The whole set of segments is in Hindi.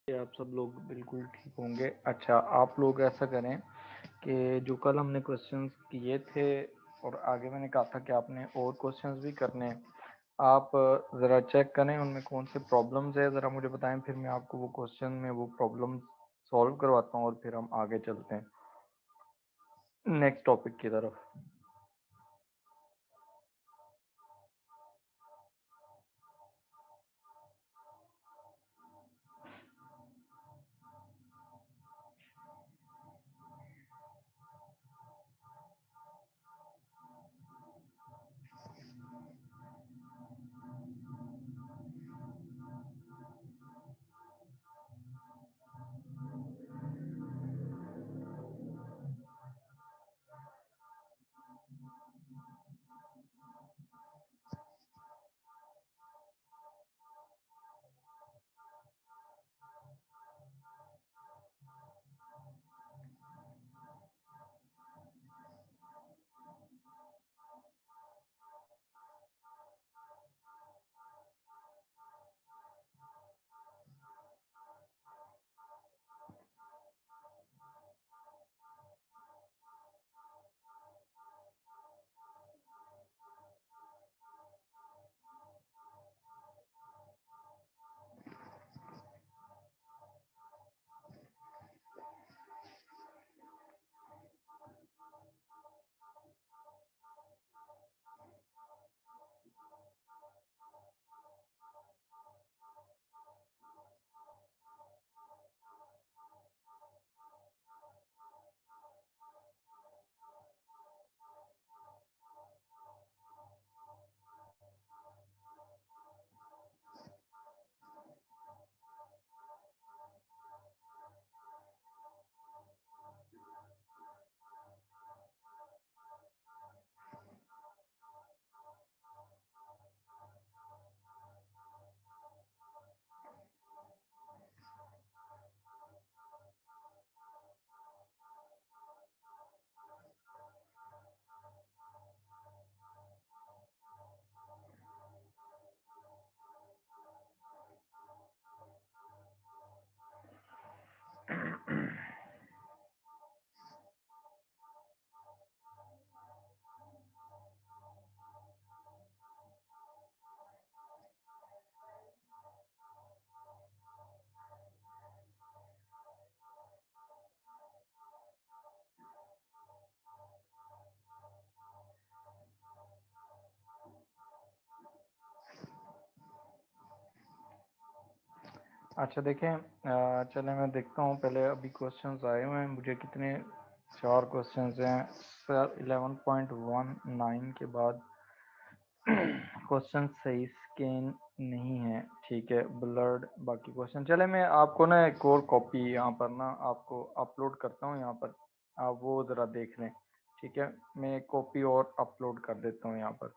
आप सब लोग बिल्कुल ठीक होंगे। अच्छा, आप लोग ऐसा करें कि जो कल हमने क्वेश्चंस किए थे और आगे मैंने कहा था कि आपने और क्वेश्चंस भी करने हैं, आप ज़रा चेक करें उनमें कौन से प्रॉब्लम्स है, ज़रा मुझे बताएं, फिर मैं आपको वो क्वेश्चन में वो प्रॉब्लम सॉल्व करवाता हूँ और फिर हम आगे चलते हैं नेक्स्ट टॉपिक की तरफ। अच्छा देखें, चले मैं देखता हूँ पहले। अभी क्वेश्चंस आए हुए हैं मुझे कितने, 4 क्वेश्चंस हैं सर। 11.19 के बाद क्वेश्चन सही स्कैन नहीं है, ठीक है, ब्लर्ड बाकी क्वेश्चन। चले मैं आपको ना एक और कॉपी यहाँ पर ना आपको अपलोड करता हूँ यहाँ पर, आप वो ज़रा देख लें, ठीक है। मैं एक कॉपी और अपलोड कर देता हूँ यहाँ पर।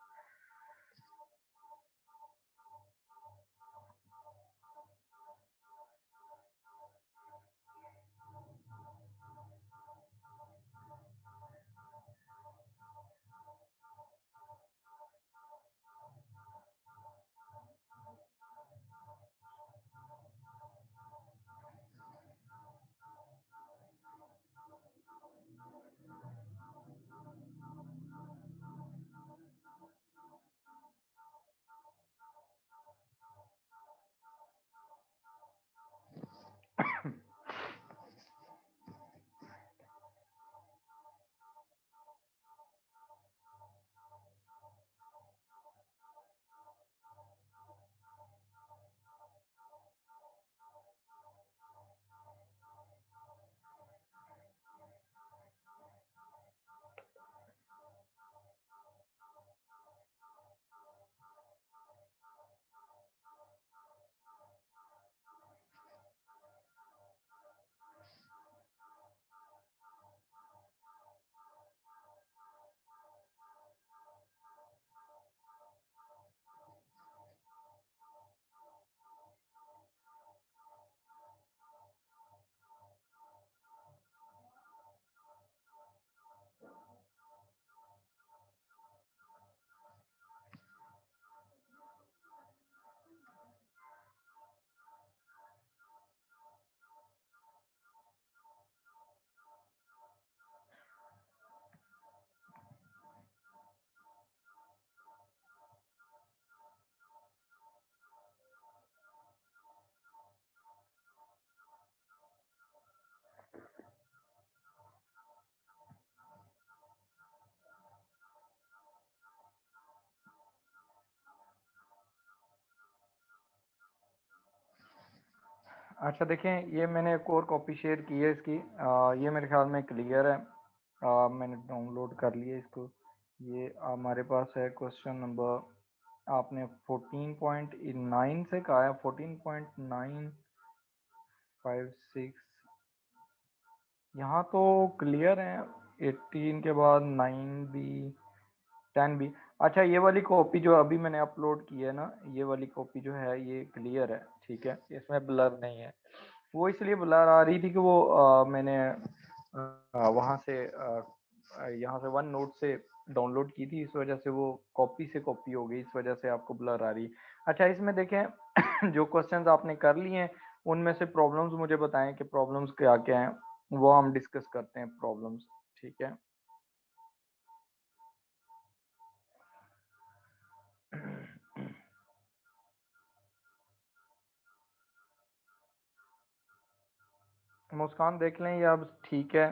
अच्छा देखें, ये मैंने एक और कॉपी शेयर की है इसकी। ये मेरे ख्याल में क्लियर है। मैंने डाउनलोड कर लिया इसको। ये हमारे पास है क्वेश्चन नंबर, आपने 14.9 से कहा है, 14.956। यहाँ तो क्लियर है। 18 के बाद 9 भी, 10 भी। अच्छा, ये वाली कॉपी जो अभी मैंने अपलोड की है ना, ये वाली कॉपी जो है ये क्लियर है, ठीक है, इसमें ब्लर नहीं है। वो इसलिए ब्लर आ रही थी कि वो मैंने वहाँ से यहाँ से वन नोट से डाउनलोड की थी, इस वजह से वो कॉपी से कॉपी हो गई, इस वजह से आपको ब्लर आ रही है। अच्छा, इसमें देखें जो क्वेश्चंस आपने कर लिए हैं उनमें से प्रॉब्लम्स मुझे बताएं कि प्रॉब्लम्स क्या क्या हैं, वो हम डिस्कस करते हैं प्रॉब्लम्स, ठीक है। मुस्कान देख लें, ये अब ठीक है।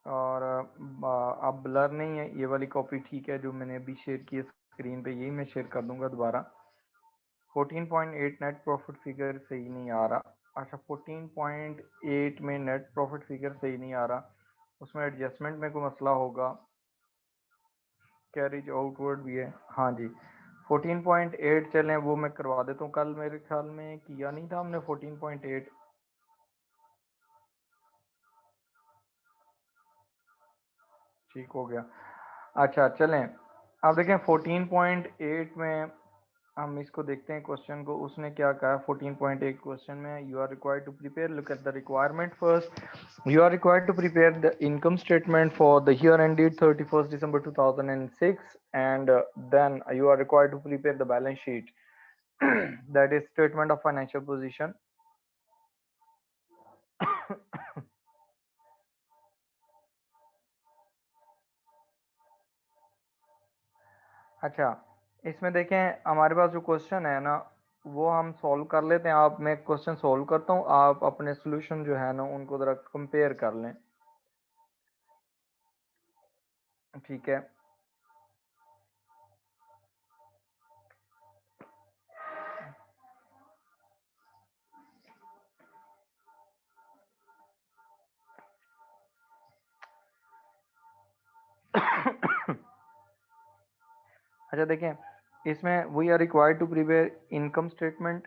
और अब ब्लर नहीं है, ये वाली कॉपी ठीक है जो मैंने अभी शेयर की है स्क्रीन पे, यही मैं शेयर कर दूंगा दोबारा। 14.8 नेट प्रॉफिट फिगर सही नहीं आ रहा। अच्छा, 14.8 में नेट प्रॉफिट फिगर सही नहीं आ रहा, उसमें एडजस्टमेंट में कोई मसला होगा। कैरिज आउटवर्ड भी है, हाँ जी। 14.8 चलें, वो मैं करवा देता हूँ, कल मेरे ख्याल में किया नहीं था हमने 14.8। ठीक हो गया। अच्छा चलें, अब देखें 14.8 में हम इसको देखते हैं क्वेश्चन को, उसने क्या कहा 14.8 क्वेश्चन में। You are required to prepare, look at the requirement first. You are required to prepare the income statement for the year ended 31st December 2006, and then you are required to prepare the balance sheet that is statement of financial position. अच्छा, इसमें देखें हमारे पास जो क्वेश्चन है ना, वो हम सॉल्व कर लेते हैं। आप, मैं क्वेश्चन सॉल्व करता हूँ, आप अपने सॉल्यूशन जो है ना उनको जरा कंपेयर कर लें, ठीक है। अच्छा देखें, इसमें we are required to prepare income statement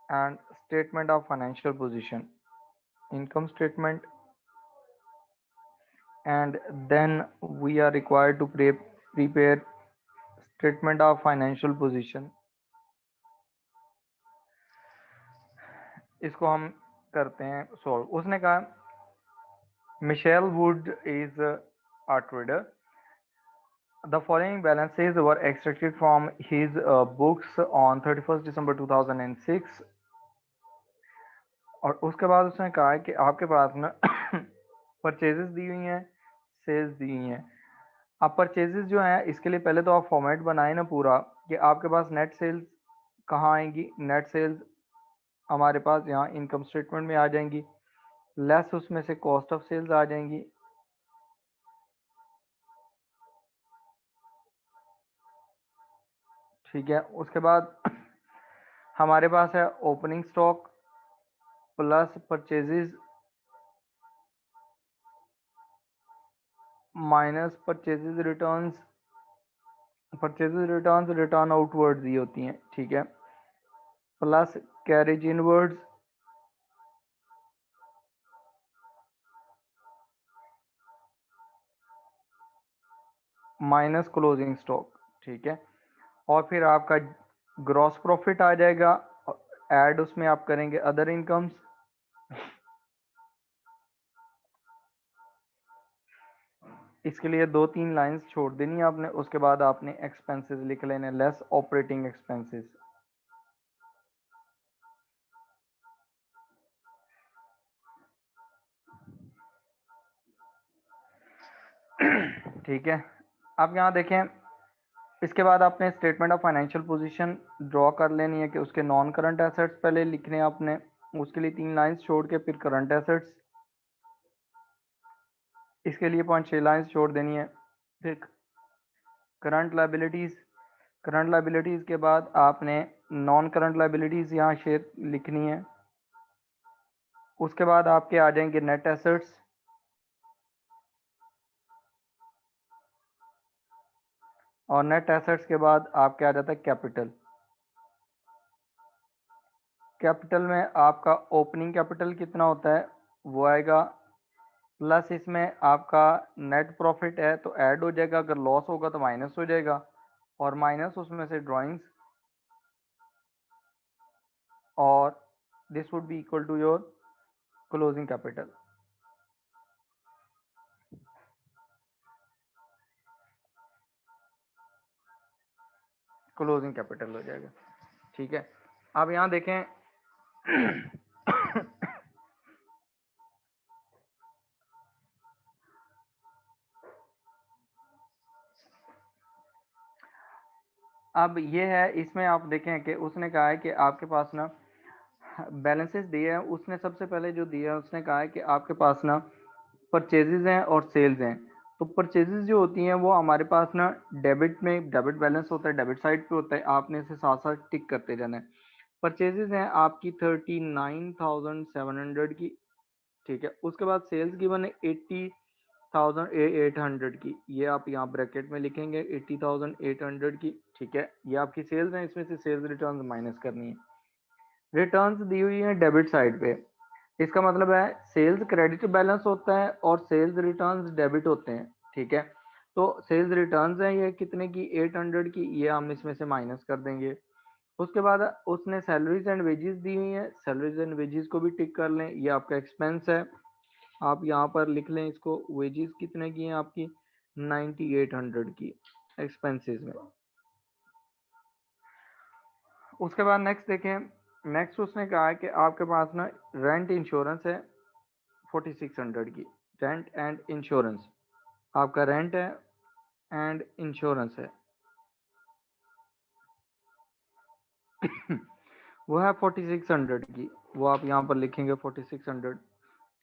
and statement of financial position, income statement, and then we are required to prepare statement of financial position. इसको हम करते हैं सॉल्व। उसने कहा Michelle Wood is a trader, the following balances were extracted from his books on 31st December 2006। और उसके बाद उसने कहा है कि आपके पास ना परचेजेस दी हुई हैं, सेल्स दी हुई हैं। अब परचेजेस जो हैं इसके लिए पहले तो आप फॉर्मेट बनाए ना पूरा, कि आपके पास नेट सेल्स कहाँ आएंगी। नेट सेल्स हमारे पास यहाँ इनकम स्टेटमेंट में आ जाएंगी, लेस उसमें से कॉस्ट ऑफ सेल्स आ जाएंगी, ठीक है। उसके बाद हमारे पास है opening stock plus purchases minus purchases returns. Purchases returns return outwards ही होती हैं, ठीक है, plus carriage inwards minus closing stock, ठीक है। और फिर आपका ग्रॉस प्रॉफिट आ जाएगा, ऐड उसमें आप करेंगे अदर इनकम्स। इसके लिए 2-3 लाइंस छोड़ देनी है आपने, उसके बाद आपने एक्सपेंसेस लिख लेने, लेस ऑपरेटिंग एक्सपेंसेस। ठीक है, अब यहाँ देखें, इसके बाद आपने statement of financial position draw कर लेनी है कि उसके नॉन करंट एसेट्स पहले लिखने हैं आपने, उसके लिए 3 लाइंस छोड़ के फिर करंट एसेट्स, इसके लिए 5-6 लाइंस छोड़ देनी है। फिर करंट लाइबिलिटीज़, करंट लाइबिलिटीज़ के बाद आपने नॉन करंट लाइबिलिटीज़ यहाँ शेयर लिखनी है, उसके बाद आपके आ जाएंगे नेट एसेट्स, और नेट एसेट्स के बाद आपके आ जाता है कैपिटल। कैपिटल में आपका ओपनिंग कैपिटल कितना होता है वो आएगा, प्लस इसमें आपका नेट प्रॉफिट है तो ऐड हो जाएगा, अगर लॉस होगा तो माइनस हो जाएगा, और माइनस उसमें से ड्राइंग्स, और this would be equal to your closing capital. Closing capital हो जाएगा। ठीक है, अब यहाँ देखें अब ये है, इसमें आप देखें कि उसने कहा है कि आपके पास ना बैलेंसेस दिए हैं, उसने सबसे पहले जो दिया है उसने कहा है कि आपके पास ना परचेजेज हैं और सेल्स हैं। तो परचेजेज जो होती हैं वो हमारे पास ना डेबिट में, डेबिट बैलेंस होता है, डेबिट साइड पे होता है, आपने इसे साथ साथ टिक करते जाना है। परचेजेज हैं आपकी 39,700 की, ठीक है। उसके बाद सेल्स गिवन है 80,800 की, ये आप यहाँ ब्रैकेट में लिखेंगे 80,800 की, ठीक है। ये आपकी सेल्स हैं, इसमें से सेल्स रिटर्न माइनस करनी है। रिटर्न्स दी हुई है डेबिट साइड पे, इसका मतलब है सेल्स क्रेडिट बैलेंस होता है और सेल्स रिटर्न्स डेबिट होते हैं, ठीक है। तो सेल्स रिटर्न्स हैं ये कितने की, 800 की, ये हम इसमें से माइनस कर देंगे। उसके बाद उसने सैलरीज एंड वेजेस दी हुई है, सैलरीज एंड वेजेस को भी टिक कर लें, ये आपका एक्सपेंस है, आप यहाँ पर लिख लें इसको। वेजेस कितने की हैं आपकी, 9800 की एक्सपेंसेस में। उसके बाद नेक्स्ट देखें, नेक्स्ट उसने कहा है कि आपके पास ना रेंट इंश्योरेंस है 4600 की, रेंट एंड इंश्योरेंस, आपका रेंट है एंड इंश्योरेंस है वो है 4600 की, वो आप यहाँ पर लिखेंगे 4600।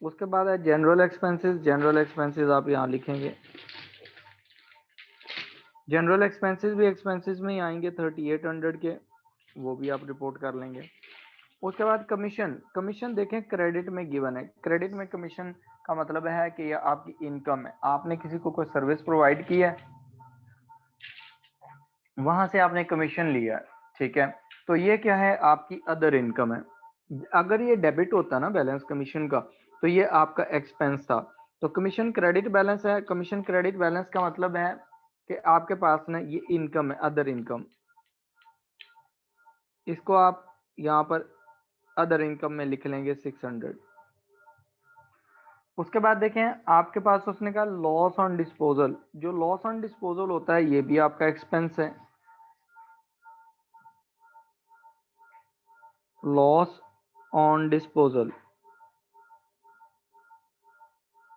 उसके बाद है जनरल एक्सपेंसेस, जनरल एक्सपेंसेस आप यहाँ लिखेंगे, जनरल एक्सपेंसेस भी एक्सपेंसेस में ही आएंगे 3800 के, वो भी आप रिपोर्ट कर लेंगे। उसके बाद कमीशन, कमीशन देखें क्रेडिट में गिवन है, क्रेडिट में कमीशन का मतलब है कि यह आपकी इनकम है, आपने किसी को कोई सर्विस प्रोवाइड की है, वहां से आपने कमीशन लिया है, ठीक है। तो ये क्या है, आपकी अदर इनकम है। अगर ये डेबिट होता ना बैलेंस कमीशन का, तो ये आपका एक्सपेंस था। तो कमीशन क्रेडिट बैलेंस है, कमीशन क्रेडिट बैलेंस का मतलब है कि आपके पास ना ये इनकम है, अदर इनकम, इसको आप यहाँ पर अदर इनकम में लिख लेंगे 600। उसके बाद देखें आपके पास उसने कहा लॉस ऑन डिस्पोजल, जो लॉस ऑन डिस्पोजल होता है ये भी आपका एक्सपेंस है, लॉस ऑन डिस्पोजल,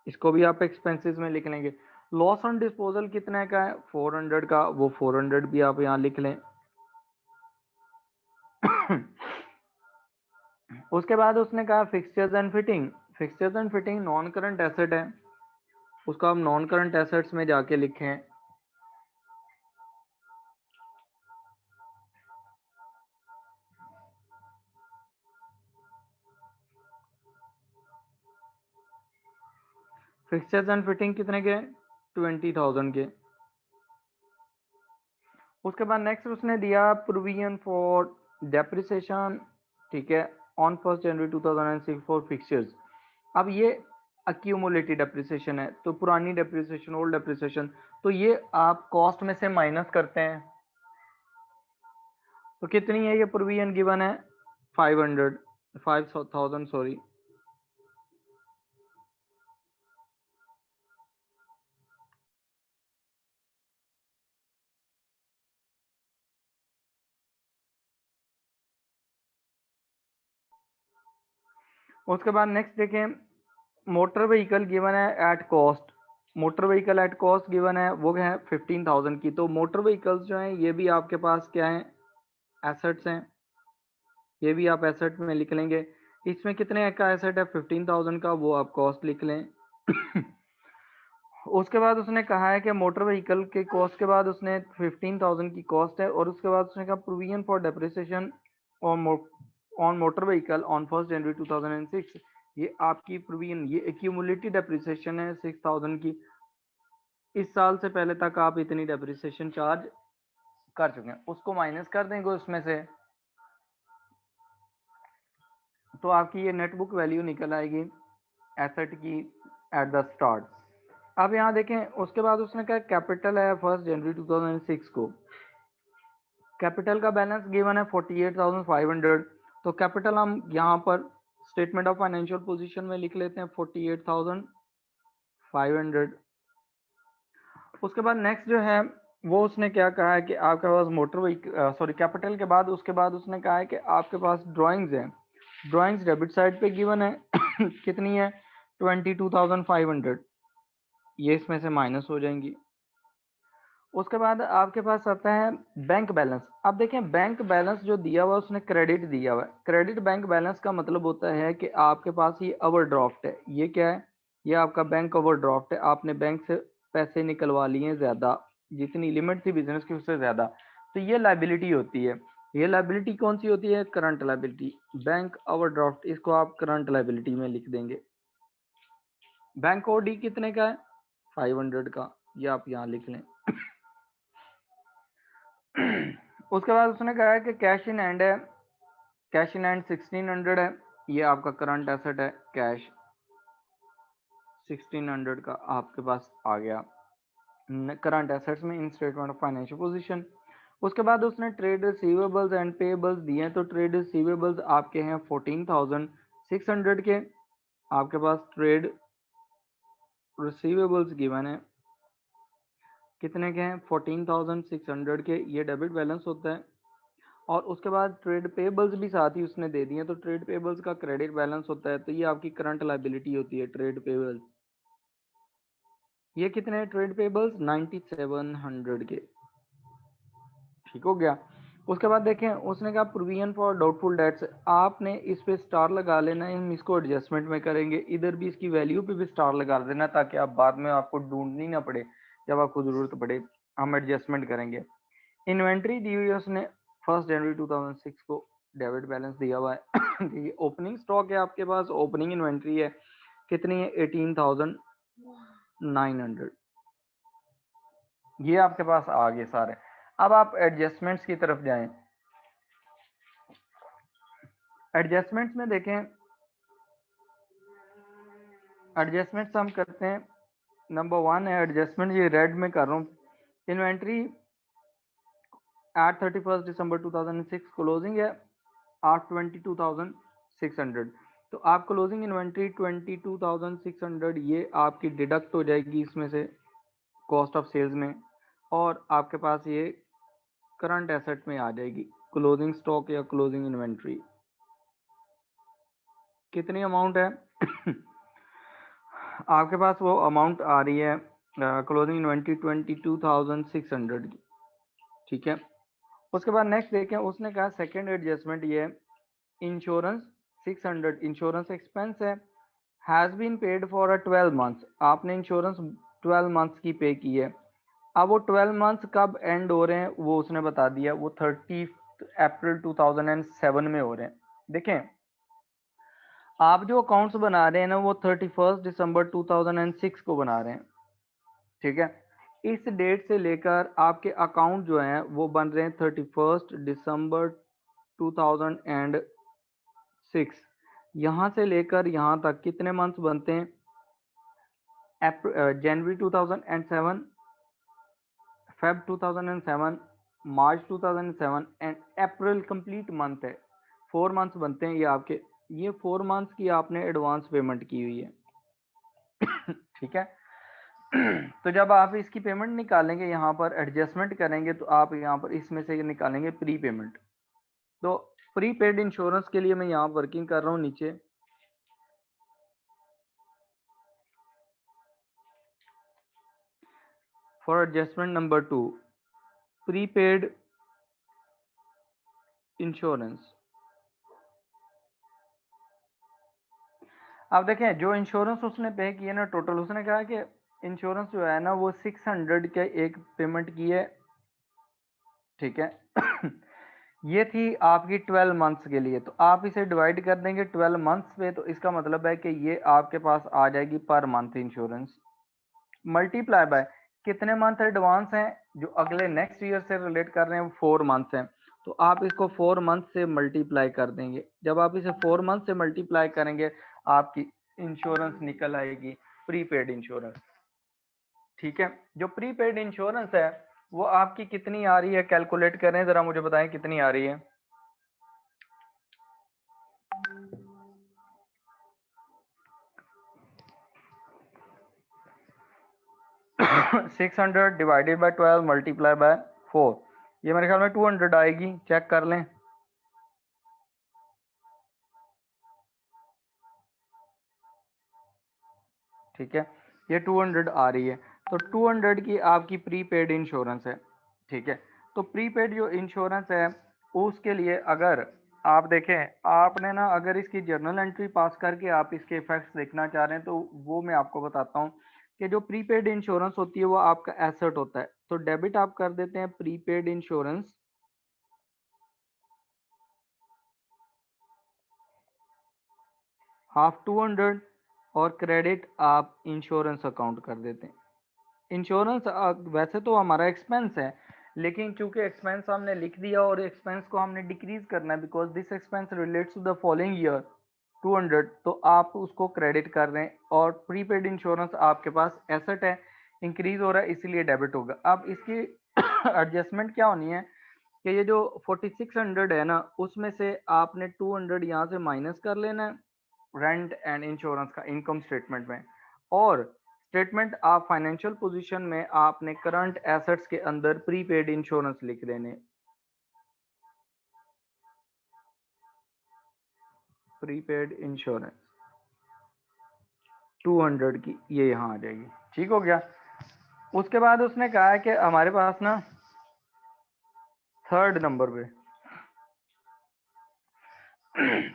इसको भी आप एक्सपेंसेस में लिख लेंगे। लॉस ऑन डिस्पोजल कितने का है, 400 का, वो 400 भी आप यहाँ लिख लें उसके बाद उसने कहा fixtures and fitting, fixtures and fitting non current asset है, उसको हम नॉन करंट एसेट्स में जाके लिखें। फिक्सचर्स एंड फिटिंग कितने के, 20,000 के। उसके बाद नेक्स्ट उसने दिया प्रोविजन फॉर डेप्रिसिएशन, ठीक है, ऑन 1 जनवरी 2006 फॉर फिक्सचर्स। अब ये अक्यूमुलेटेड डेप्रिसिएशन है, तो पुरानी डेप्रिसिएशन, ओल्ड डेप्रिसिएशन, तो ये आप कॉस्ट में से माइनस करते हैं। तो कितनी है ये प्रोविजन गिवन है, 500, 5000 सॉरी। उसके बाद नेक्स्ट देखें, मोटर व्हीकल गिवन है at cost, motor vehicle at cost given है, वो है 15,000 की। तो मोटर व्हीकल्स जो हैं ये भी आपके पास क्या है, एसेट्स हैं, ये भी आप एसेट में लिख लेंगे। इसमें कितने का एसेट है, 15,000 का, वो आप कॉस्ट लिख लें उसके बाद उसने कहा है कि मोटर व्हीकल के कॉस्ट के बाद उसने 15,000 की कॉस्ट है, और उसके बाद उसने कहा provision for depreciation on motor vehicle on 1 जनवरी 2006, ये आपकी प्रोविजन, ये एक्यूमुलेटेड डेप्रिसिएशन है 6000 की। इस साल से पहले तक आप इतनी डेप्रिसिएशन चार्ज कर चुके हैं, उसको माइनस कर देंगे उसमें से, तो आपकी ये नेटबुक वैल्यू निकल आएगी एसेट की एट द स्टार्ट। अब यहाँ देखें, उसके बाद उसने कहा कैपिटल है 1 जनवरी 2006 को, कैपिटल का बैलेंस गिवन है 48,500। तो कैपिटल हम यहाँ पर स्टेटमेंट ऑफ फाइनेंशियल पोजीशन में लिख लेते हैं 48,500। उसके बाद नेक्स्ट जो है वो उसने क्या कहा है कि आपके पास मोटर व्हीकल, सॉरी कैपिटल के बाद उसके बाद उसने कहा है कि आपके पास ड्राइंग्स हैं, ड्राइंग्स डेबिट साइड पे गिवन है कितनी है 22,500, ये इसमें से माइनस हो जाएंगी। उसके बाद आपके पास आता है बैंक बैलेंस। अब देखें बैंक बैलेंस जो दिया हुआ उसने क्रेडिट दिया हुआ है, क्रेडिट बैंक बैलेंस का मतलब होता है कि आपके पास ये ओवरड्राफ्ट है, ये क्या है, ये आपका बैंक ओवरड्राफ्ट है, आपने बैंक से पैसे निकलवा लिए ज़्यादा, जितनी लिमिट थी बिजनेस की उससे ज़्यादा, तो ये लाइबिलिटी होती है। ये लाइबिलिटी कौन सी होती है, करंट लाइबिलिटी, बैंक ओवरड्राफ्ट, इसको आप करंट लाइबिलिटी में लिख देंगे। बैंक ओडी कितने का है 500 का, ये आप यहाँ लिख लें। उसके बाद उसने कहा है कि कैश इन हैंड है, कैश इन हैंड 1600 है, ये आपका करंट एसेट है, कैश 1600 का आपके पास आ गया करंट एसेट्स में इन स्टेटमेंट ऑफ फाइनेंशियल पोजीशन। उसके बाद उसने ट्रेड रिसीवेबल्स एंड पेएबल्स दिए हैं, तो ट्रेड रिसीवेबल्स आपके हैं 14,600 के, आपके पास ट्रेड रिसीवेबल्स गिवन है कितने के हैं 14,600 के, ये डेबिट बैलेंस होता है। और उसके बाद ट्रेड पेबल्स भी साथ ही उसने दे दिए, तो ट्रेड पेबल्स का क्रेडिट बैलेंस होता है, तो ये आपकी करंट लाइबिलिटी होती है ट्रेड पेबल्स। ये कितने हैं ट्रेड पेबल्स 9700 के, ठीक हो गया। उसके बाद देखें उसने कहा प्रोविजन फॉर डाउटफुल डेट्स, आपने इस पे स्टार लगा लेना है, हम इसको एडजस्टमेंट में करेंगे, इधर भी इसकी वैल्यू पे भी स्टार लगा देना ताकि आप बाद में आपको ढूंढनी ना पड़े, जब आपको जरूरत पड़े हम एडजस्टमेंट करेंगे। इन्वेंट्री दी हुई है उसने 1 जनवरी 2006 को, डेबिट बैलेंस दिया हुआ है ओपनिंग स्टॉक है आपके पास, ओपनिंग इन्वेंट्री है कितनी है 18,900, ये आपके पास आ गए सारे। अब आप एडजस्टमेंट्स की तरफ जाएं, एडजस्टमेंट्स में देखें, एडजस्टमेंट्स हम करते हैं, नंबर 1 है एडजस्टमेंट, ये रेड में कर रहा हूँ, इन्वेंट्री एट 31 दिसंबर 2006 क्लोजिंग है 822,600, तो आप क्लोजिंग इन्वेंट्री 22,600 ये आपकी डिडक्ट हो जाएगी इसमें से कॉस्ट ऑफ सेल्स में, और आपके पास ये करंट एसेट में आ जाएगी क्लोजिंग स्टॉक या क्लोजिंग इन्वेंट्री। कितनी अमाउंट है आपके पास वो अमाउंट आ रही है क्लोजिंग इन्वेंट्री 22,600 की, ठीक है। उसके बाद नेक्स्ट देखें, उसने कहा सेकंड एडजस्टमेंट ये इंश्योरेंस 600, इंश्योरेंस एक्सपेंस है, has been paid for a 12 months, आपने इंश्योरेंस 12 मंथ्स की पे की है। अब वो 12 मंथ्स कब एंड हो रहे हैं वो उसने बता दिया, वो 30 अप्रैल 2007 में हो रहे हैं। देखें आप जो अकाउंट्स बना रहे हैं ना वो 31 दिसंबर 2006 को बना रहे हैं, ठीक है। इस डेट से लेकर आपके अकाउंट जो हैं वो बन रहे हैं 31 दिसंबर 2006, यहाँ से लेकर यहाँ तक कितने मंथ्स बनते हैं, जनवरी 2007, Feb 2007, March 2007 and April complete month है, 4 मंथ्स बनते हैं ये आपके, ये 4 मंथ्स की आपने एडवांस पेमेंट की हुई है ठीक है। तो जब आप इसकी पेमेंट निकालेंगे यहाँ पर एडजस्टमेंट करेंगे तो आप यहाँ पर इसमें से निकालेंगे प्री पेमेंट। तो प्री पेड इंश्योरेंस के लिए मैं यहाँ वर्किंग कर रहा हूँ नीचे, for adjustment number 2 prepaid insurance. अब देखें जो इंश्योरेंस उसने पे किया ना टोटल, उसने कहा कि इंश्योरेंस जो है ना वो 600 के एक पेमेंट की है, ठीक है ये थी आपकी 12 मंथ्स के लिए, तो आप इसे डिवाइड कर देंगे 12 मंथ्स पे, तो इसका मतलब है कि ये आपके पास आ जाएगी per month insurance, multiply by कितने मंथ एडवांस हैं जो अगले नेक्स्ट ईयर से रिलेट कर रहे हैं, 4 मंथ्स हैं, तो आप इसको 4 मंथ से मल्टीप्लाई कर देंगे। जब आप इसे 4 मंथ से मल्टीप्लाई करेंगे आपकी इंश्योरेंस निकल आएगी प्रीपेड इंश्योरेंस। ठीक है, जो प्रीपेड इंश्योरेंस है वो आपकी कितनी आ रही है, कैलकुलेट करें जरा, मुझे बताएं कितनी आ रही है। 600 डिवाइडेड बाय 12 मल्टीप्लाई बाय 4, ये मेरे ख्याल में 200 आएगी, चेक कर लें। ठीक है, ये 200 आ रही है, तो 200 की आपकी प्रीपेड इंश्योरेंस है। ठीक है, तो प्रीपेड जो इंश्योरेंस है उसके लिए अगर आप देखें, आपने ना अगर इसकी जर्नल एंट्री पास करके आप इसके इफेक्ट्स देखना चाह रहे हैं तो वो मैं आपको बताता हूँ कि जो प्रीपेड इंश्योरेंस होती है वो आपका एसेट होता है, तो डेबिट आप कर देते हैं प्रीपेड इंश्योरेंस, हाफ 200, और क्रेडिट आप इंश्योरेंस अकाउंट कर देते हैं। इंश्योरेंस वैसे तो हमारा एक्सपेंस है, लेकिन चूंकि एक्सपेंस हमने लिख दिया और एक्सपेंस को हमने डिक्रीज करना है, because this expense relates to the following year 200, तो आप उसको क्रेडिट कर रहे हैं, और प्रीपेड इंश्योरेंस आपके पास एसेट है, इंक्रीज हो रहा है इसलिए डेबिट होगा। अब इसकी एडजस्टमेंट क्या होनी है कि ये जो 4600 है ना, उसमें से आपने 200 यहाँ से माइनस कर लेना है रेंट एंड इंश्योरेंस का इनकम स्टेटमेंट में, और स्टेटमेंट आप फाइनेंशियल पोजीशन में आपने करंट एसेट्स के अंदर प्रीपेड इंश्योरेंस लिख देने, प्रीपेड इंश्योरेंस 200 की ये यहाँ आ जाएगी। ठीक हो गया। उसके बाद उसने कहा है कि हमारे पास ना थर्ड नंबर पे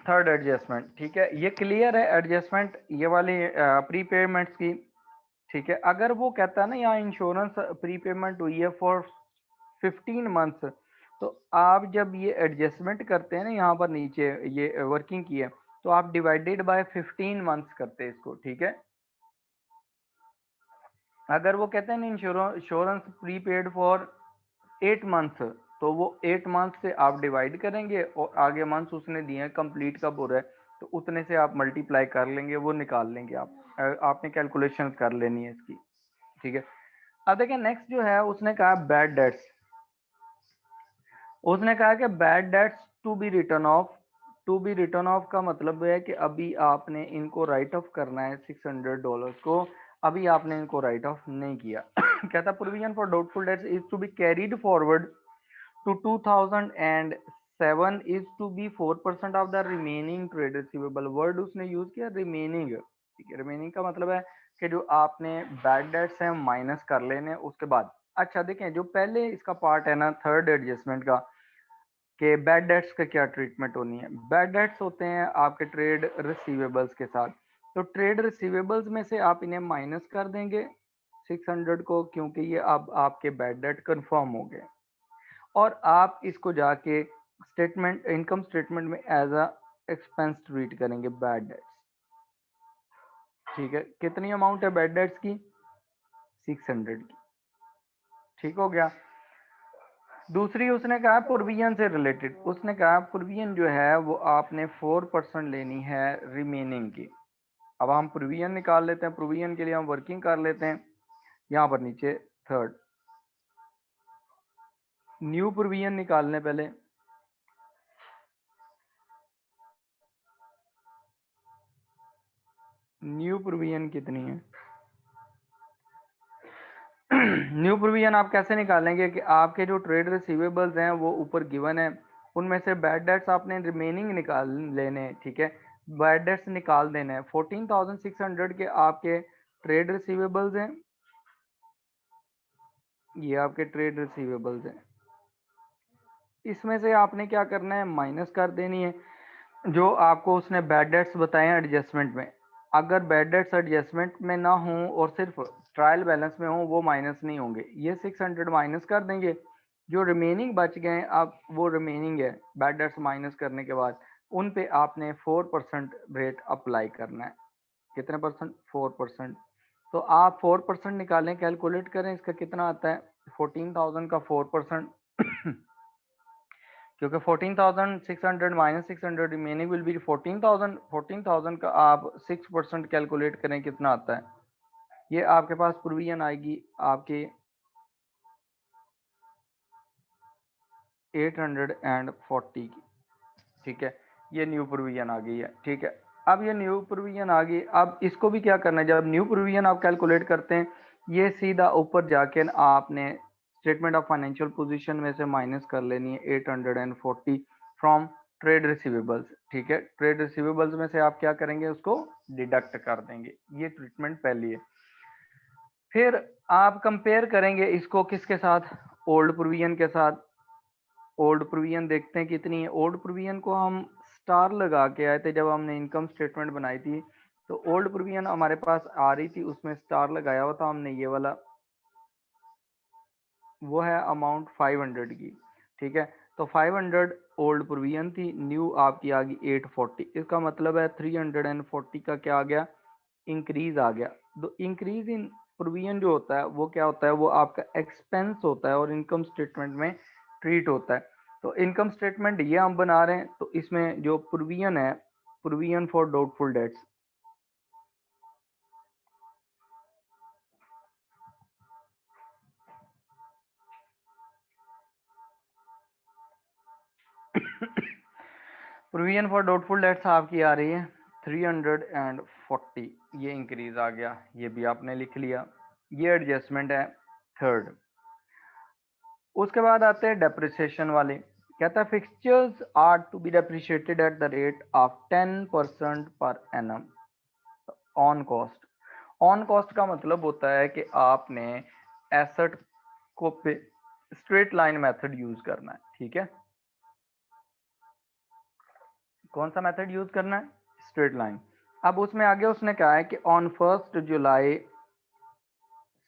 थर्ड एडजस्टमेंट, ठीक है, ये क्लियर है एडजस्टमेंट ये वाली प्रीपेमेंट्स की। ठीक है, अगर वो कहता है ना यहाँ इंश्योरेंस प्रीपेमेंट हुई है फॉर 15 मंथ्स, तो आप जब ये एडजस्टमेंट करते हैं ना यहाँ पर नीचे ये वर्किंग की है, तो आप डिवाइडेड बाय 15 मंथ्स करते हैं इसको। ठीक है, अगर वो कहते हैं इंश्योरेंस प्रीपेड फॉर 8 मंथ्स, तो वो 8 मंथ से आप डिवाइड करेंगे और आगे मंथ्स उसने दिए हैं कंप्लीट कब हो रहा है, तो उतने से आप मल्टीप्लाई कर लेंगे, वो निकाल लेंगे आप। आपने कैलकुलेशन कर लेनी है इसकी। ठीक है, अब देखिए नेक्स्ट जो है उसने कहा बैड डेट्स, उसने कहा कि bad debts to be written off. To be written off का मतलब है कि अभी आपने इनको राइट ऑफ करना है $600 को, अभी आपने इनको राइट ऑफ नहीं किया। कहता provision for doubtful debts is to be carried forward to 2007 is to be 4% of the remaining trade receivable. Word उसने यूज किया रिमेनिंग। ठीक है, रिमेनिंग का मतलब है कि जो आपने बैड डेट्स हैं माइनस कर लेने उसके बाद। अच्छा देखें, जो पहले इसका पार्ट है ना थर्ड एडजस्टमेंट का, कि बैड डेट्स का क्या ट्रीटमेंट होनी है। बैड डेट्स होते हैं आपके ट्रेड रिसीवेबल्स के साथ, तो ट्रेड रिसीवेबल्स में से आप इन्हें माइनस कर देंगे 600 को, क्योंकि ये अब आपके बैड डेट कंफर्म हो गए, और आप इसको जाके स्टेटमेंट इनकम स्टेटमेंट में एज अ एक्सपेंस ट्रीट करेंगे बैड डेट्स। ठीक है, कितनी अमाउंट है बैड डेट्स की, 600 की। ठीक हो गया। दूसरी उसने कहा प्रोविजन से रिलेटेड, उसने कहा प्रोविजन जो है वो आपने 4% लेनी है रिमेनिंग की। अब हम प्रोविजन निकाल लेते हैं, प्रोविजन के लिए हम वर्किंग कर लेते हैं यहाँ पर नीचे थर्ड, न्यू प्रोविजन निकालने पहले। न्यू प्रोविजन कितनी है, न्यू प्रोविजन आप कैसे निकालेंगे कि आपके जो ट्रेड रिसीवेबल्स हैं वो ऊपर गिवन है, उनमें से बैड डेट्स आपने रिमेनिंग निकाल लेने हैं। ठीक है, बैड डेट्स निकाल देने हैं। 14,600 के आपके ट्रेड रिसीवेबल्स हैं, ये आपके ट्रेड रिसीवेबल्स हैं, इसमें से आपने क्या करना है माइनस कर देनी है जो आपको उसने बैड डेट्स बताए हैं एडजस्टमेंट में। अगर बैड डेट्स एडजस्टमेंट में ना हो और सिर्फ ट्रायल बैलेंस में हो, वो माइनस नहीं होंगे, ये 600 माइनस कर देंगे, जो रिमेनिंग बच गए अब वो रिमेनिंग है बैड डेट्स माइनस करने के बाद, उन पे आपने 4% रेट अप्लाई करना है। कितने परसेंट? 4%। तो आप 4% निकालें, कैलकुलेट करें इसका कितना आता है। 14,000 का 4%, क्योंकि 14,600 माइनस 600 रिमेनिंग विल बी 14,000। 14,000 का आप 6% कैलकुलेट करें कितना आता है। ये आपके पास प्रोविजन आएगी आपकी 840 की, ठीक है। ये न्यू प्रोविजन आ गई है, ठीक है। अब ये न्यू प्रोविजन आ गई, अब इसको भी क्या करना है, जब न्यू प्रोविजन आप कैलकुलेट करते हैं, ये सीधा ऊपर जाके आपने स्टेटमेंट ऑफ फाइनेंशियल पोजीशन में से माइनस कर लेनी है 840 फ्रॉम ट्रेड रिसीवेबल्स, ठीक है। ट्रेड रिसीवेबल्स में से आप क्या करेंगे, उसको डिडक्ट कर देंगे। ये ट्रीटमेंट पहली है। फिर आप कंपेयर करेंगे इसको किसके साथ, ओल्ड प्रोविजन के साथ। ओल्ड प्रोविजन देखते हैं कितनी है। ओल्ड प्रोविजन को हम स्टार लगा के आए थे जब हमने इनकम स्टेटमेंट बनाई थी, तो ओल्ड प्रोविजन हमारे पास आ रही थी, उसमें स्टार लगाया हुआ था हमने, ये वाला वो है अमाउंट 500 की, ठीक है। तो 500 ओल्ड प्रोविजन थी, न्यू आपकी आ गई 840। इसका मतलब है 340 का क्या आ गया, इंक्रीज आ गया। तो इंक्रीज इन प्रोविजन जो होता है वो क्या होता है, वो आपका एक्सपेंस होता है और इनकम स्टेटमेंट में ट्रीट होता है। तो इनकम स्टेटमेंट ये हम बना रहे हैं, तो इसमें जो प्रोविजन है, provision for doubtful dates, provision for doubtful dates आपकी आ रही है 340, ये इंक्रीज आ गया, ये भी आपने लिख लिया। ये एडजस्टमेंट है थर्ड। उसके बाद आते हैं डेप्रिसिएशन वाले। कहता है fixtures are to be depreciated at the rate of 10% per annum on cost. On cost का मतलब होता है कि आपने एसेट को पे स्ट्रेट लाइन मेथड यूज करना है, ठीक है। कौन सा मेथड यूज करना है, स्ट्रेट लाइन। अब उसमें आगे उसने कहा है कि on 1 July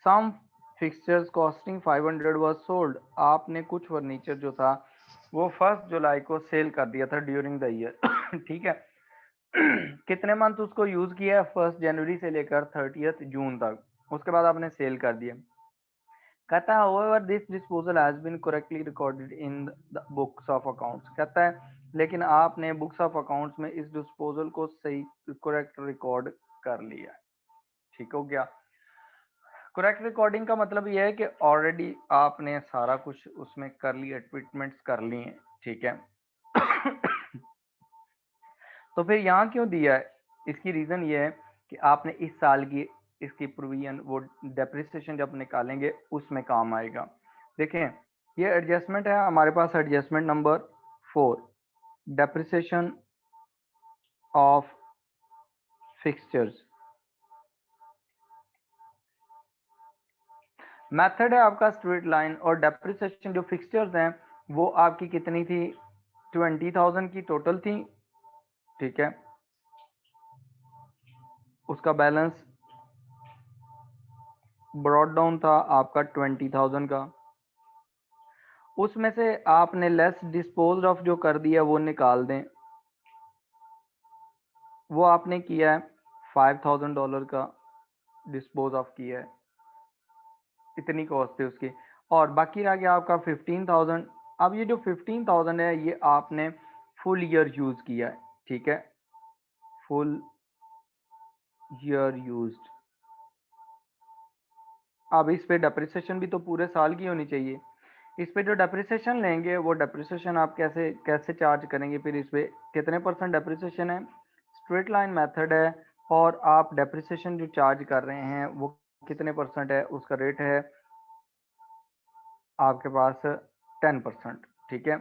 some fixtures costing 500 was sold. आपने कुछ फर्नीचर जो था वो 1 जुलाई को सेल कर दिया था ड्यूरिंग द ईयर, ठीक है। कितने मंथ उसको यूज किया है, 1 जनवरी से लेकर 30 जून तक, उसके बाद आपने सेल कर दिया। कहता है however this disposal has been correctly recorded in the books of accounts। कहता है लेकिन आपने बुक्स ऑफ अकाउंट्स में इस डिस्पोजल को सही करेक्ट रिकॉर्ड कर लिया, ठीक हो गया। करेक्ट रिकॉर्डिंग का मतलब यह है कि ऑलरेडी आपने सारा कुछ उसमें कर लिया, ट्रीटमेंट्स कर लिए, ठीक है। तो फिर यहाँ क्यों दिया है, इसकी रीजन ये है कि आपने इस साल की इसकी प्रोविजन वो डेप्रिसिएशन जब निकालेंगे उसमें काम आएगा। देखें ये एडजस्टमेंट है हमारे पास, adjustment number 4, depreciation of fixtures. Method है आपका स्ट्रेट लाइन, और डेप्रिसिएशन जो फिक्सचर्स हैं वो आपकी कितनी थी, 20,000 की टोटल थी, ठीक है। उसका बैलेंस ब्रॉड डाउन था आपका 20,000 का, उसमें से आपने लेस डिस्पोज ऑफ जो कर दिया वो निकाल दें। वो आपने किया है $5,000 का डिस्पोज ऑफ किया है, इतनी कॉस्ट थी उसकी, और बाकी रह गया आपका 15,000। अब ये जो 15,000 है ये आपने फुल ईयर यूज किया है, ठीक है, फुल ईयर यूज्ड। अब इस पे डेप्रिसिएशन भी तो पूरे साल की होनी चाहिए। इस पे जो डेप्रिसिएशन लेंगे वो डेप्रिसिएशन आप कैसे कैसे चार्ज करेंगे, फिर इस पे कितने परसेंट डेप्रिसिएशन है, स्ट्रेट लाइन मेथड है, और आप डेप्रिसिएशन जो चार्ज कर रहे हैं वो कितने परसेंट है, उसका रेट है आपके पास 10%, ठीक है।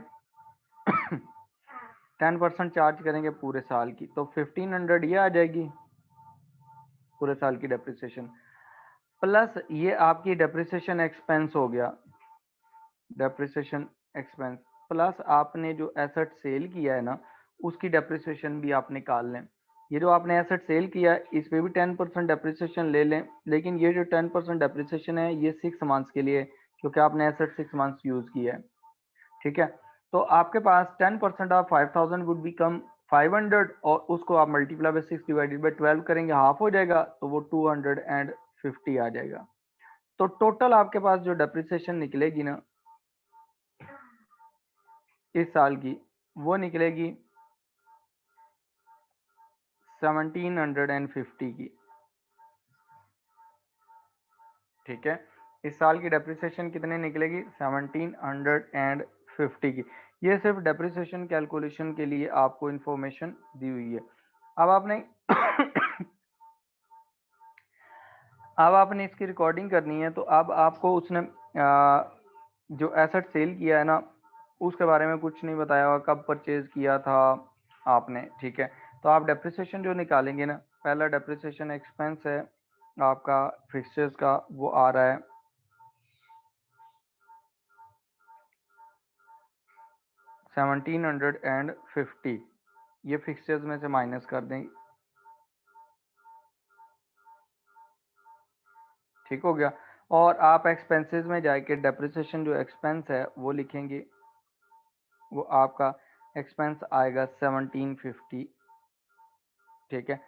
10% चार्ज करेंगे पूरे साल की, तो 1500 ये आ जाएगी पूरे साल की डेप्रिसिएशन, प्लस ये आपकी डेप्रिसिएशन एक्सपेंस हो गया, डेप्रिसिएशन एक्सपेंस, प्लस आपने जो एसेट सेल किया है ना उसकी डेप्रिसिएशन भी आप निकाल लें। ये जो आपने एसेट सेल किया है इस पे भी 10% डेप्रिसिएशन ले लें, लेकिन ये जो 10% डेप्रिसिएशन है ये 6 मंथ्स के लिए, क्योंकि आपने एसेट 6 मंथ्स यूज किया है। ठीक है, तो आपके पास 10% ऑफ 5000 वुड बिकम 500, और उसको आप मल्टीप्लाई बाय 6 डिवाइडेड बाय 12 करेंगे, हाफ हो जाएगा, तो वो 250 आ जाएगा। तो टोटल आपके पास जो डेप्रिसिएशन निकलेगी ना इस साल की, वो निकलेगी 1750 की। ठीक है, इस साल की डेप्रिसिएशन कितने निकलेगी? 1750 की। ये सिर्फ डेप्रिसिएशन कैलकुलेशन के लिए आपको इंफॉर्मेशन दी हुई है। अब आपने अब आपने इसकी रिकॉर्डिंग करनी है, तो अब आपको उसने जो एसेट सेल किया है ना उसके बारे में कुछ नहीं बताया हुआ, कब परचेज किया था आपने। ठीक है, तो आप डेप्रिसिएशन जो निकालेंगे ना, पहला डेप्रिसिएशन एक्सपेंस है आपका फिक्सचर्स का, वो आ रहा है 1750। ये फिक्सचर्स में से माइनस कर दें। ठीक हो गया। और आप एक्सपेंसेस में जाके डेप्रिसिएशन जो एक्सपेंस है वो लिखेंगे, वो आपका एक्सपेंस आएगा 1750। ठीक है,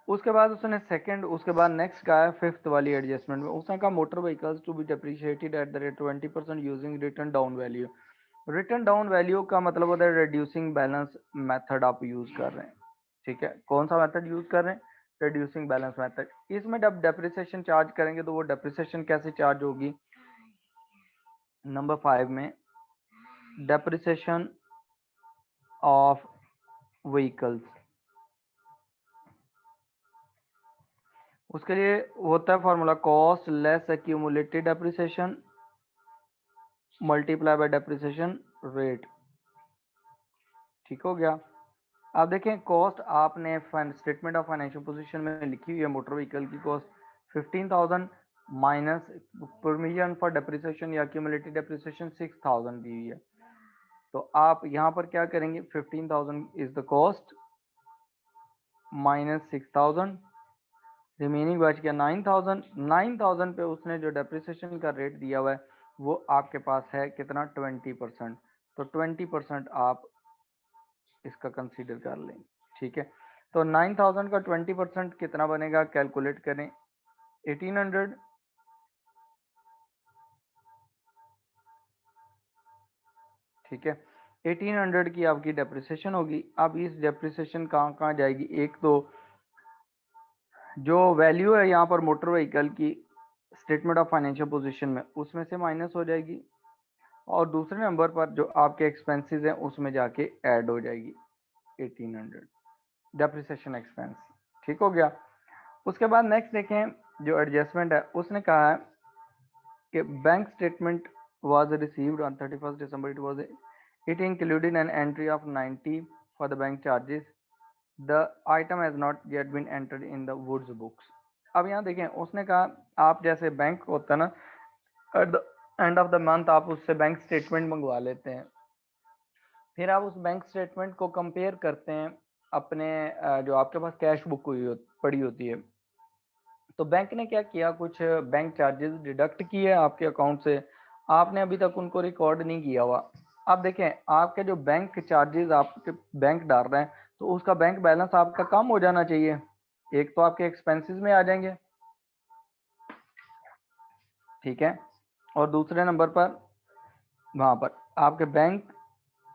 उसके बाद उसने सेकंड, उसके बाद नेक्स्ट का है फिफ्थ वाली एडजस्टमेंट में, उसने कहा motor vehicles to be depreciated at the rate 20% using written down value. Written down value का मतलब होता है रिड्यूसिंग बैलेंस मेथड आप यूज कर रहे हैं। ठीक है, कौन सा मेथड यूज कर रहे हैं? Reducing balance method. इसमें जब डेप्रिसिएशन चार्ज करेंगे तो वो डेप्रिसिएशन कैसे चार्ज होगी? नंबर 5 में डेप्रिसिएशन ऑफ व्हीकल्स, उसके लिए होता है formula cost less accumulated depreciation multiply by depreciation rate. ठीक हो गया। आप देखें कॉस्ट आपने स्टेटमेंट ऑफ फाइनेंशियल पोजीशन में लिखी हुई है, मोटर व्हीकल की cost 15,000 minus provision for depreciation या एक्यूमुलेटेड डेप्रिसिएशन 6,000 दी हुई है। तो आप यहाँ पर क्या करेंगे? 15,000 is the cost minus 6,000, remaining बच गया 9,000। 9,000 पे उसने जो डेप्रिसिएशन का रेट दिया हुआ है वो आपके पास है कितना? 20%। तो 20% आप इसका कंसीडर कर लें। ठीक है, तो 9,000 का 20% कितना बनेगा? कैलकुलेट करें, 1800। ठीक है, 1800 की आपकी डेप्रिसिएशन होगी। अब इस डेप्रिसिएशन कहाँ कहाँ जाएगी? एक तो जो वैल्यू है यहाँ पर मोटर व्हीकल की स्टेटमेंट ऑफ फाइनेंशियल पोजीशन में, उसमें से माइनस हो जाएगी, और दूसरे नंबर पर जो आपके एक्सपेंसेस हैं उसमें जाके ऐड हो जाएगी 1800 डेप्रिसिएशन एक्सपेंस। ठीक हो गया। उसके बाद नेक्स्ट देखें, जो एडजस्टमेंट है उसने कहा है कि bank statement was received on 31st December. It included an entry of 90 for the bank charges. The item has not yet been entered in the Woods books. अब यहाँ देखें, उसने कहा आप जैसे बैंक होता है ना, at the end of the month आप उससे बैंक स्टेटमेंट मंगवा लेते हैं, फिर आप उस बैंक स्टेटमेंट को कंपेयर करते हैं अपने जो आपके पास कैश बुक पड़ी होती है। तो बैंक ने क्या किया, कुछ बैंक चार्जेस डिडक्ट किए आपके अकाउंट से, आपने अभी तक उनको रिकॉर्ड नहीं किया हुआ। अब देखें, आपके जो बैंक चार्जेस आपके बैंक डाल रहे हैं, तो उसका बैंक बैलेंस आपका कम हो जाना चाहिए। एक तो आपके एक्सपेंसेस में आ जाएंगे, ठीक है, और दूसरे नंबर पर वहां पर आपके बैंक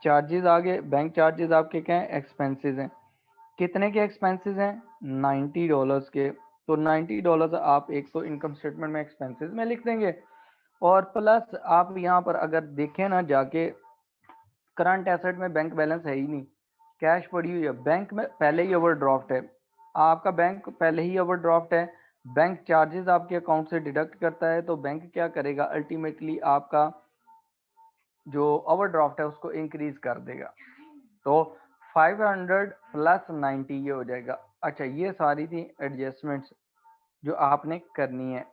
चार्जेस आ गए। बैंक चार्जेस आपके क्या है? एक्सपेंसेस हैं। कितने के एक्सपेंसेस हैं? $90 के। तो $90 आप एक तो इनकम स्टेटमेंट में एक्सपेंसेस में लिख देंगे, और प्लस आप यहाँ पर अगर देखें ना जाके, करंट एसेट में बैंक बैलेंस है ही नहीं, कैश पड़ी हुई है, बैंक में पहले ही ओवरड्राफ्ट है, आपका बैंक पहले ही ओवरड्राफ्ट है, बैंक चार्जेस आपके अकाउंट से डिडक्ट करता है, तो बैंक क्या करेगा? अल्टीमेटली आपका जो ओवरड्राफ्ट है उसको इंक्रीज कर देगा। तो 500 प्लस 90 ये हो जाएगा। अच्छा, ये सारी थी एडजस्टमेंट्स जो आपने करनी है।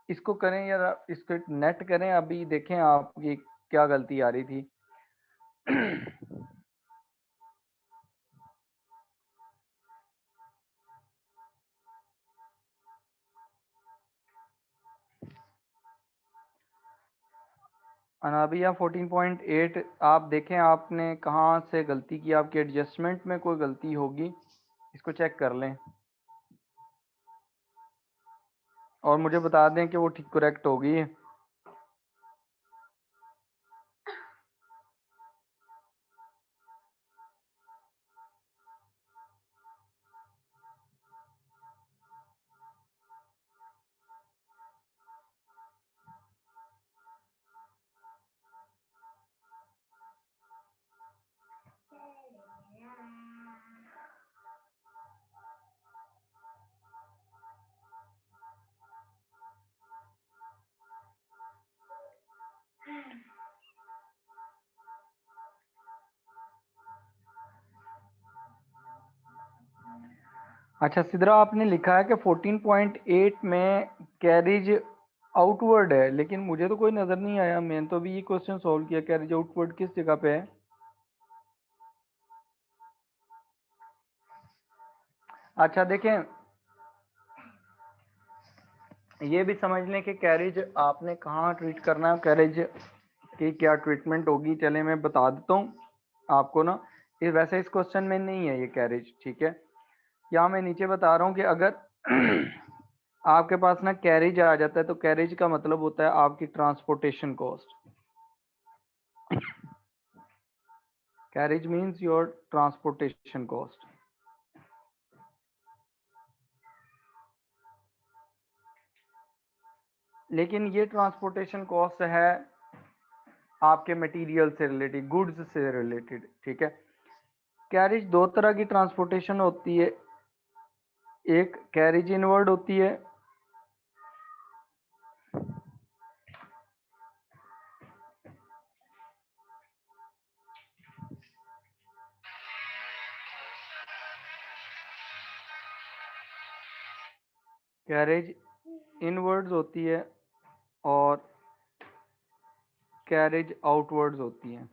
इसको करें या इसको नेट करें, अभी देखें आपकी क्या गलती आ रही थी। अनाबिया 14.8 आप देखें आपने कहाँ से गलती की, आपके एडजस्टमेंट में कोई गलती होगी, इसको चेक कर लें और मुझे बता दें कि वो ठीक करेक्ट होगी। अच्छा सिद्रा, आपने लिखा है कि 14.8 में कैरिज आउटवर्ड है, लेकिन मुझे तो कोई नज़र नहीं आया। मैंने तो अभी ये क्वेश्चन सॉल्व किया, कैरिज आउटवर्ड किस जगह पे है। अच्छा देखें, ये भी समझ लें कि कैरिज आपने कहाँ ट्रीट करना है, कैरिज की क्या ट्रीटमेंट होगी। चले मैं बता देता हूँ आपको ना, ये वैसे इस क्वेश्चन में नहीं है ये कैरिज, ठीक है। यहाँ मैं नीचे बता रहा हूँ कि अगर आपके पास ना कैरिज आ जाता है तो कैरिज का मतलब होता है आपकी transportation cost. Carriage means your transportation cost. लेकिन ये ट्रांसपोर्टेशन कॉस्ट है आपके मटेरियल से रिलेटेड, गुड्स से रिलेटेड, ठीक है। कैरिज दो तरह की ट्रांसपोर्टेशन होती है, एक कैरिज इनवर्ड होती है, कैरिज इनवर्ड्स होती है और कैरिज आउटवर्ड्स होती है।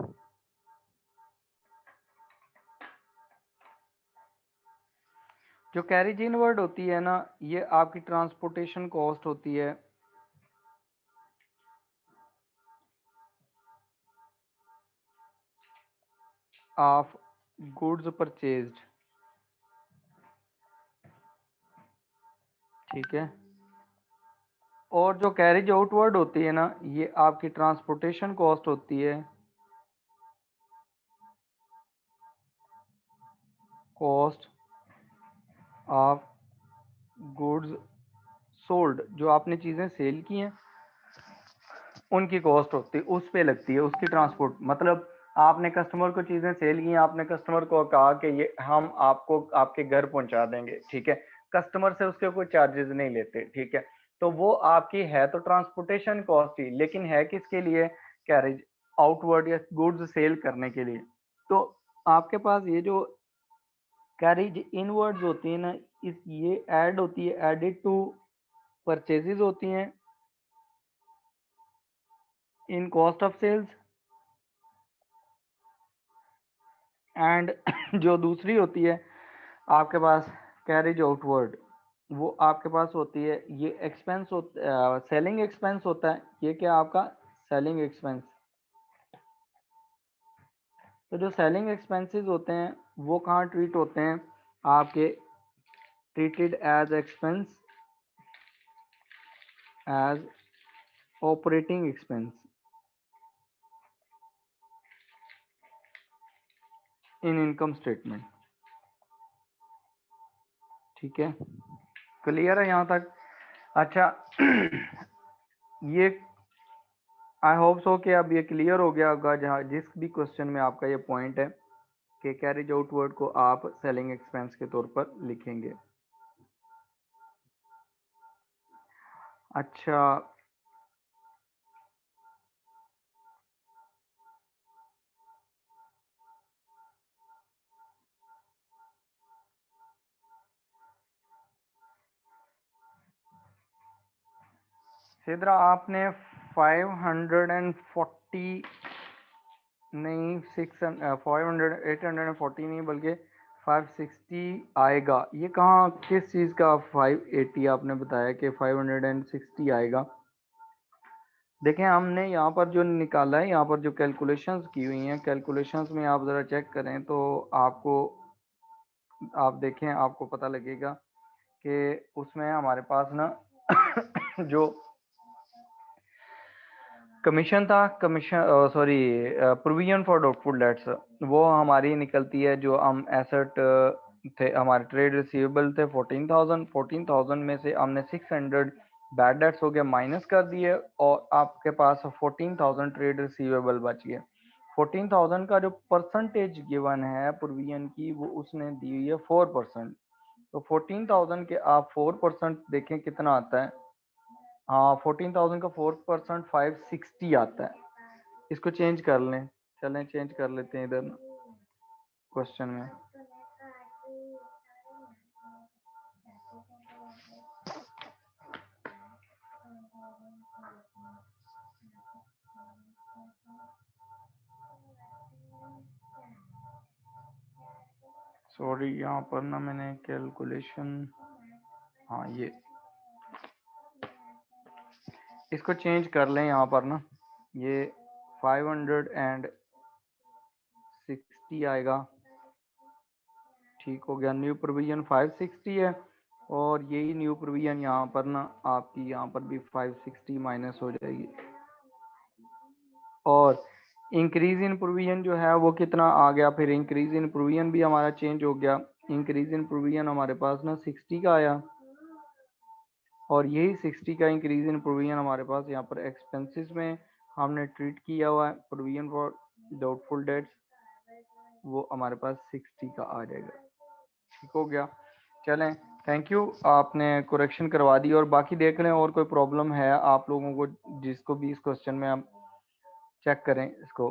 जो कैरिज इनवर्ड होती है ना, ये आपकी ट्रांसपोर्टेशन कॉस्ट होती है ऑफ गुड्स परचेज्ड, ठीक है। और जो कैरिज आउटवर्ड होती है ना, ये आपकी ट्रांसपोर्टेशन कॉस्ट होती है कॉस्ट ऑफ गुड्स सोल्ड। जो आपने चीज़ें सेल की हैं उनकी कॉस्ट होती है, उस पे लगती है उसकी ट्रांसपोर्ट। मतलब आपने कस्टमर को चीज़ें सेल की, आपने कस्टमर को कहा कि ये हम आपको आपके घर पहुंचा देंगे, ठीक है। कस्टमर से उसके कोई चार्जेस नहीं लेते, ठीक है। तो वो आपकी है तो ट्रांसपोर्टेशन कॉस्ट ही, लेकिन है किसके लिए, कैरिज आउटवर्ड या गुड्स सेल करने के लिए। तो आपके पास ये जो कैरिज इनवर्ड्स होती है ना, इस ये ऐड होती है, एडेड टू परचेजेस होती हैं in cost of sales. And जो दूसरी होती है आपके पास कैरिज आउटवर्ड, वो आपके पास होती है, ये एक्सपेंस होता, सेलिंग एक्सपेंस होता है। ये क्या आपका सेलिंग एक्सपेंस। तो जो सेलिंग एक्सपेंसेस होते हैं वो कहाँ ट्रीट होते हैं, आपके treated as expense, as operating expense in income statement, ठीक है। क्लियर है यहाँ तक। अच्छा ये आई होप सो कि अब ये क्लियर हो गया होगा, जहाँ जिस भी क्वेश्चन में आपका ये पॉइंट है कि कैरिज आउटवर्ड को आप सेलिंग एक्सपेंस के तौर पर लिखेंगे। अच्छा सिद्रा, आपने 540 नहीं, 500 840 नहीं बल्कि 560 आएगा। ये कहाँ किस चीज़ का 580 आपने बताया कि 560 आएगा। देखें हमने यहाँ पर जो निकाला है, यहाँ पर जो कैलकुलेशंस की हुई हैं, कैलकुलेशंस में आप ज़रा चेक करें तो आपको, आप देखें आपको पता लगेगा कि उसमें हमारे पास ना जो कमीशन था, commission sorry provision for doubtful dates, वो हमारी निकलती है, जो हम एसेट थे हमारे ट्रेड रिसीवेबल थे 14,000 में से हमने 600 बैड डेट्स हो गया माइनस कर दिए, और आपके पास 14,000 ट्रेड रिसीवेबल बच गए। 14,000 का जो परसेंटेज गिवन है प्रोविजन की, वो उसने दी हुई है 4%। तो 14,000 के आप 4% देखें कितना आता है। हाँ, 14,000 का 4% 560 आता है। इसको चेंज कर लें, चलें चेंज कर लेते हैं इधर क्वेश्चन में। सॉरी, यहाँ पर ना मैंने कैलकुलेशन, हाँ ये, इसको चेंज कर लें यहाँ पर ना, ये 560 आएगा। ठीक हो गया, न्यू प्रोविजन 560 है, और यही न्यू प्रोविजन यहाँ पर ना आपकी यहाँ पर भी 560 माइनस हो जाएगी। और इंक्रीज इन प्रोविजन जो है वो कितना आ गया, फिर इंक्रीज इन प्रोविजन भी हमारा चेंज हो गया। इंक्रीज इन प्रोविजन हमारे पास ना 60 का आया, और यही 60 का इंक्रीज इन प्रोविजन हमारे पास यहाँ पर एक्सपेंसेस में हमने ट्रीट किया हुआ है, प्रोविजन फॉर डाउटफुल डेट्स, वो हमारे पास 60 का आ जाएगा। ठीक हो गया, चलें, थैंक यू, आपने करेक्शन करवा दी। और बाकी देख लें और कोई प्रॉब्लम है आप लोगों को, जिसको भी इस क्वेश्चन में आप चेक करें इसको।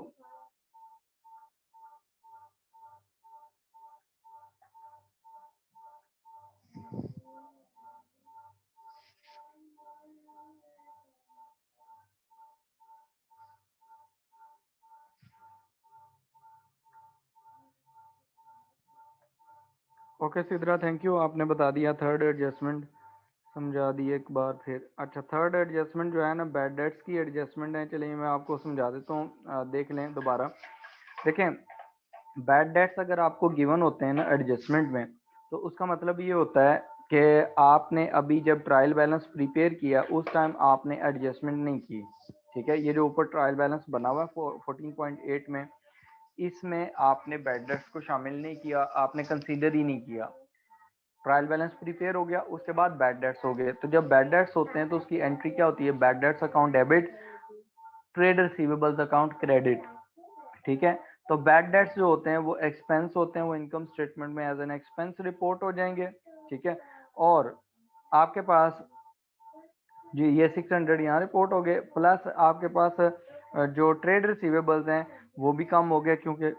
ओके सिद्रा, थैंक यू, आपने बता दिया थर्ड एडजस्टमेंट, समझा दिए एक बार फिर। अच्छा, थर्ड एडजस्टमेंट जो है ना बैड डेट्स की एडजस्टमेंट है, चलिए मैं आपको समझा देता हूँ, देख लें दोबारा। देखें, बैड डेट्स अगर आपको गिवन होते हैं ना एडजस्टमेंट में, तो उसका मतलब ये होता है कि आपने अभी जब ट्रायल बैलेंस प्रिपेयर किया उस टाइम आपने एडजस्टमेंट नहीं की। ठीक है, ये जो ऊपर ट्रायल बैलेंस बना हुआ है 14.8 में, इसमें आपने बैड डेट्स को शामिल नहीं किया, आपने कंसीडर ही नहीं किया। ट्रायल बैलेंस प्रिपेयर हो गया, उसके बाद बैड डेट्स हो गए। तो जब बैड डेट्स होते हैं तो उसकी एंट्री क्या होती है, bad debts account debit, trade receivables account credit. ठीक है, तो बैड डेट्स जो होते हैं वो एक्सपेंस होते हैं, वो इनकम स्टेटमेंट में एज एन एक्सपेंस रिपोर्ट हो जाएंगे। ठीक है, और आपके पास जी ये 600 यहाँ रिपोर्ट हो गए, प्लस आपके पास जो ट्रेड रिसीवेबल्स हैं वो भी कम हो गए, क्योंकि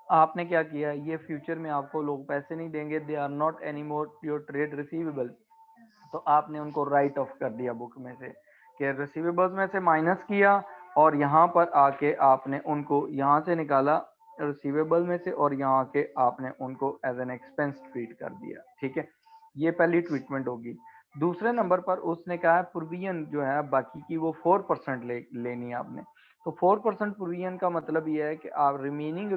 आपने क्या किया, ये फ्यूचर में आपको लोग पैसे नहीं देंगे, they are not any more your trade receivable, तो आपने उनको राइट ऑफ कर दिया बुक में से, कि रिसीवेबल्स में से माइनस किया, और यहाँ पर आके आपने उनको यहाँ से निकाला रिसीवेबल में से, और यहाँ आके आपने उनको एज एन एक्सपेंस ट्रीट कर दिया। ठीक है, ये पहली ट्रीटमेंट होगी। दूसरे नंबर पर उसने कहा प्रोविजन जो है बाकी की वो 4% लेनी है आपने। तो 4% प्रोविजन का मतलब ये है कि आप रिमेनिंग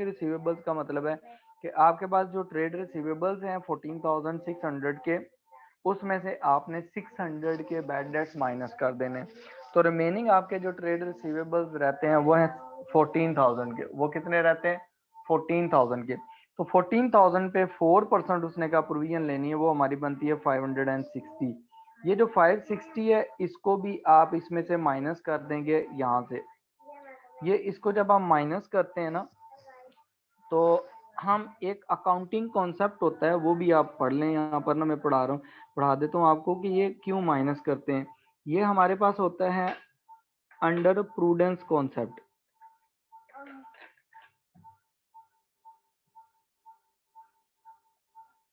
रिसीवेबल्स का मतलब है कि आपके पास जो ट्रेड रिसीवेबल्स हैं 14,600 के, उसमें से आपने 600 के बैड डेट्स माइनस कर देने। तो रिमेनिंग आपके जो ट्रेड रिसीवेबल्स रहते हैं वो हैं 14,000 के। वो कितने रहते हैं, 14,000 के। तो 14,000 पे 4% उसने का प्रोविजन लेनी है, वो हमारी बनती है 560। ये जो 560 है इसको भी आप इसमें से माइनस कर देंगे यहाँ से। ये इसको जब हम माइनस करते हैं ना, तो हम एक अकाउंटिंग कॉन्सेप्ट होता है वो भी आप पढ़ लें, यहाँ पर ना मैं पढ़ा देता हूँ आपको कि ये क्यों माइनस करते हैं। ये हमारे पास होता है under prudence concept.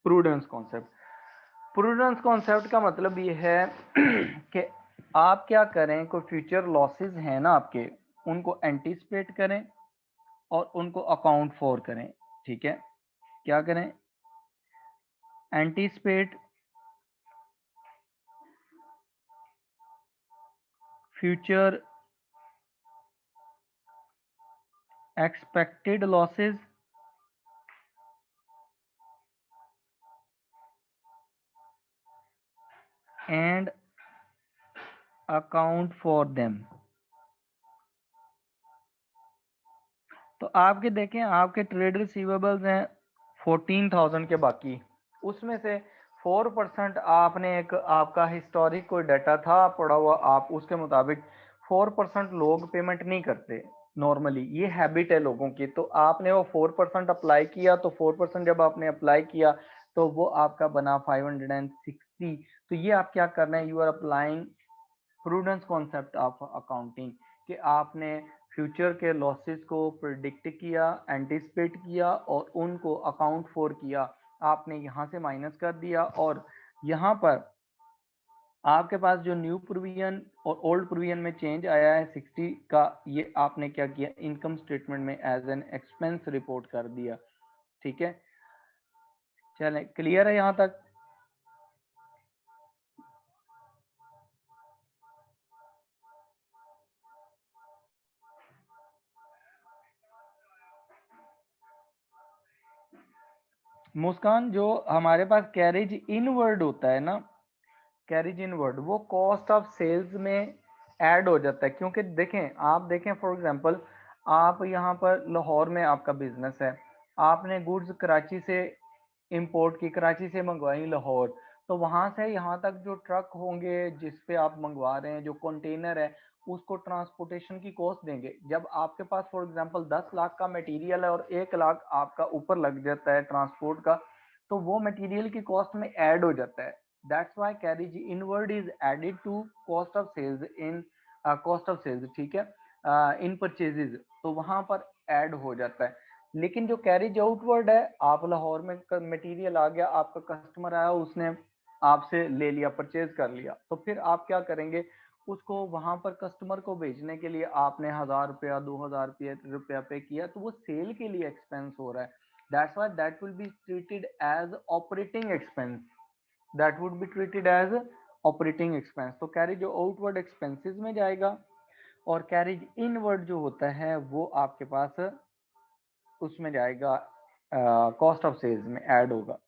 Prudence concept, prudence concept का मतलब ये है कि आप क्या करें, कोई फ्यूचर लॉसेस हैं ना आपके, उनको एंटीसिपेट करें और उनको अकाउंट फॉर करें। ठीक है, क्या करें, anticipate future expected losses and account for them। तो आपके देखें, आपके ट्रेड रिसीवेबल्स हैं 14,000 के बाकी, उसमें से 4% आपने एक आपका हिस्टोरिक कोई डाटा था पड़ा हुआ, आप उसके मुताबिक 4% लोग पेमेंट नहीं करते नॉर्मली, ये हैबिट है लोगों की। तो आपने वो 4% अप्लाई किया, तो 4% जब आपने अप्लाई किया तो वो आपका बना 560। तो ये आप क्या कर रहे हैं, you are applying prudence concept of accounting, कि आपने फ्यूचर के लॉसेस को प्रिडिक्ट किया, एंटिसिपेट किया और उनको अकाउंट फॉर किया, आपने यहाँ से माइनस कर दिया। और यहाँ पर आपके पास जो न्यू प्रोविजन और ओल्ड प्रोविजन में चेंज आया है 60 का, ये आपने क्या किया, इनकम स्टेटमेंट में एज एन एक्सपेंस रिपोर्ट कर दिया। ठीक है, चलें, क्लियर है यहाँ तक? मुस्कान, जो हमारे पास कैरेज इनवर्ड होता है ना, कैरेज इनवर्ड, वो कॉस्ट ऑफ सेल्स में ऐड हो जाता है। क्योंकि देखें, आप देखें फॉर एग्जांपल, आप यहाँ पर लाहौर में आपका बिजनेस है, आपने गुड्स कराची से इंपोर्ट की, कराची से मंगवाई लाहौर, तो वहां से यहाँ तक जो ट्रक होंगे जिस पे आप मंगवा रहे हैं, जो कंटेनर है, उसको ट्रांसपोर्टेशन की कॉस्ट देंगे। जब आपके पास फॉर एग्जांपल 10 लाख का मटेरियल है और 1 लाख आपका ऊपर लग जाता है ट्रांसपोर्ट का, तो वो मटेरियल की कॉस्ट में ऐड हो जाता है। That's why carriage inward is added to cost of sales in cost of sales, ठीक है, इन परचेजेज, तो वहां पर ऐड हो जाता है। लेकिन जो कैरेज आउटवर्ड है, आप लाहौर में मटेरियल आ गया, आपका कस्टमर आया, उसने आपसे ले लिया, परचेज कर लिया, तो फिर आप क्या करेंगे, उसको वहां पर कस्टमर को भेजने के लिए आपने 1,000 रुपया 2,000 रुपया पे किया, तो वो सेल के लिए एक्सपेंस हो रहा है। That's why that will be treated as operating expense, that would be treated as operating expense. तो कैरेज आउटवर्ड एक्सपेंसेस में जाएगा, और कैरेज इनवर्ड जो होता है वो आपके पास उसमें जाएगा, कॉस्ट ऑफ सेल्स में ऐड होगा।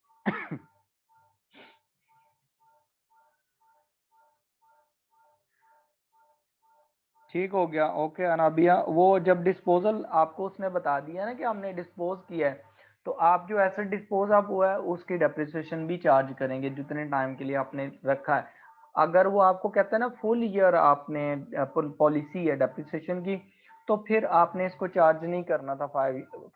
ठीक हो गया, ओके अनाबिया। वो जब डिस्पोजल आपको उसने बता दिया ना कि हमने डिस्पोज किया है, तो आप जो एसेट डिस्पोज ऑफ हुआ है उसकी डेप्रिसिएशन भी चार्ज करेंगे जितने टाइम के लिए आपने रखा है। अगर वो आपको कहता है ना फुल ईयर आपने पॉलिसी है डेप्रिसिएशन की, तो फिर आपने इसको चार्ज नहीं करना था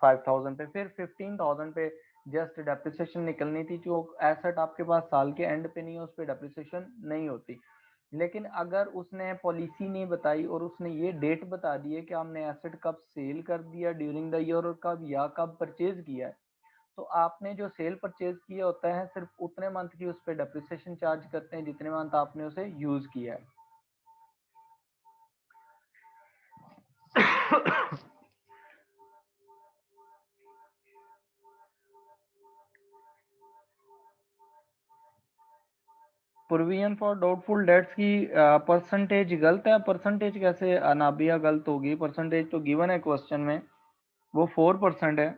5,000 पे, फिर 15,000 पे जस्ट डेप्रिसिएशन निकलनी थी। जो एसेट आपके पास साल के एंड पे नहीं है, उस पर डेप्रिसिएशन नहीं होती। लेकिन अगर उसने पॉलिसी नहीं बताई और उसने ये डेट बता दी है कि हमने एसेट कब सेल कर दिया ड्यूरिंग द ईयर और कब या कब परचेज किया है, तो आपने जो सेल परचेज किया होता है सिर्फ उतने मंथ की उस पर डेप्रिसिएशन चार्ज करते हैं जितने मंथ आपने उसे यूज किया है। प्रोविजन फॉर डाउटफुल डेट्स की परसेंटेज गलत है। परसेंटेज कैसे अनाबिया गलत होगी? परसेंटेज तो गिवन है क्वेश्चन में, वो 4% है।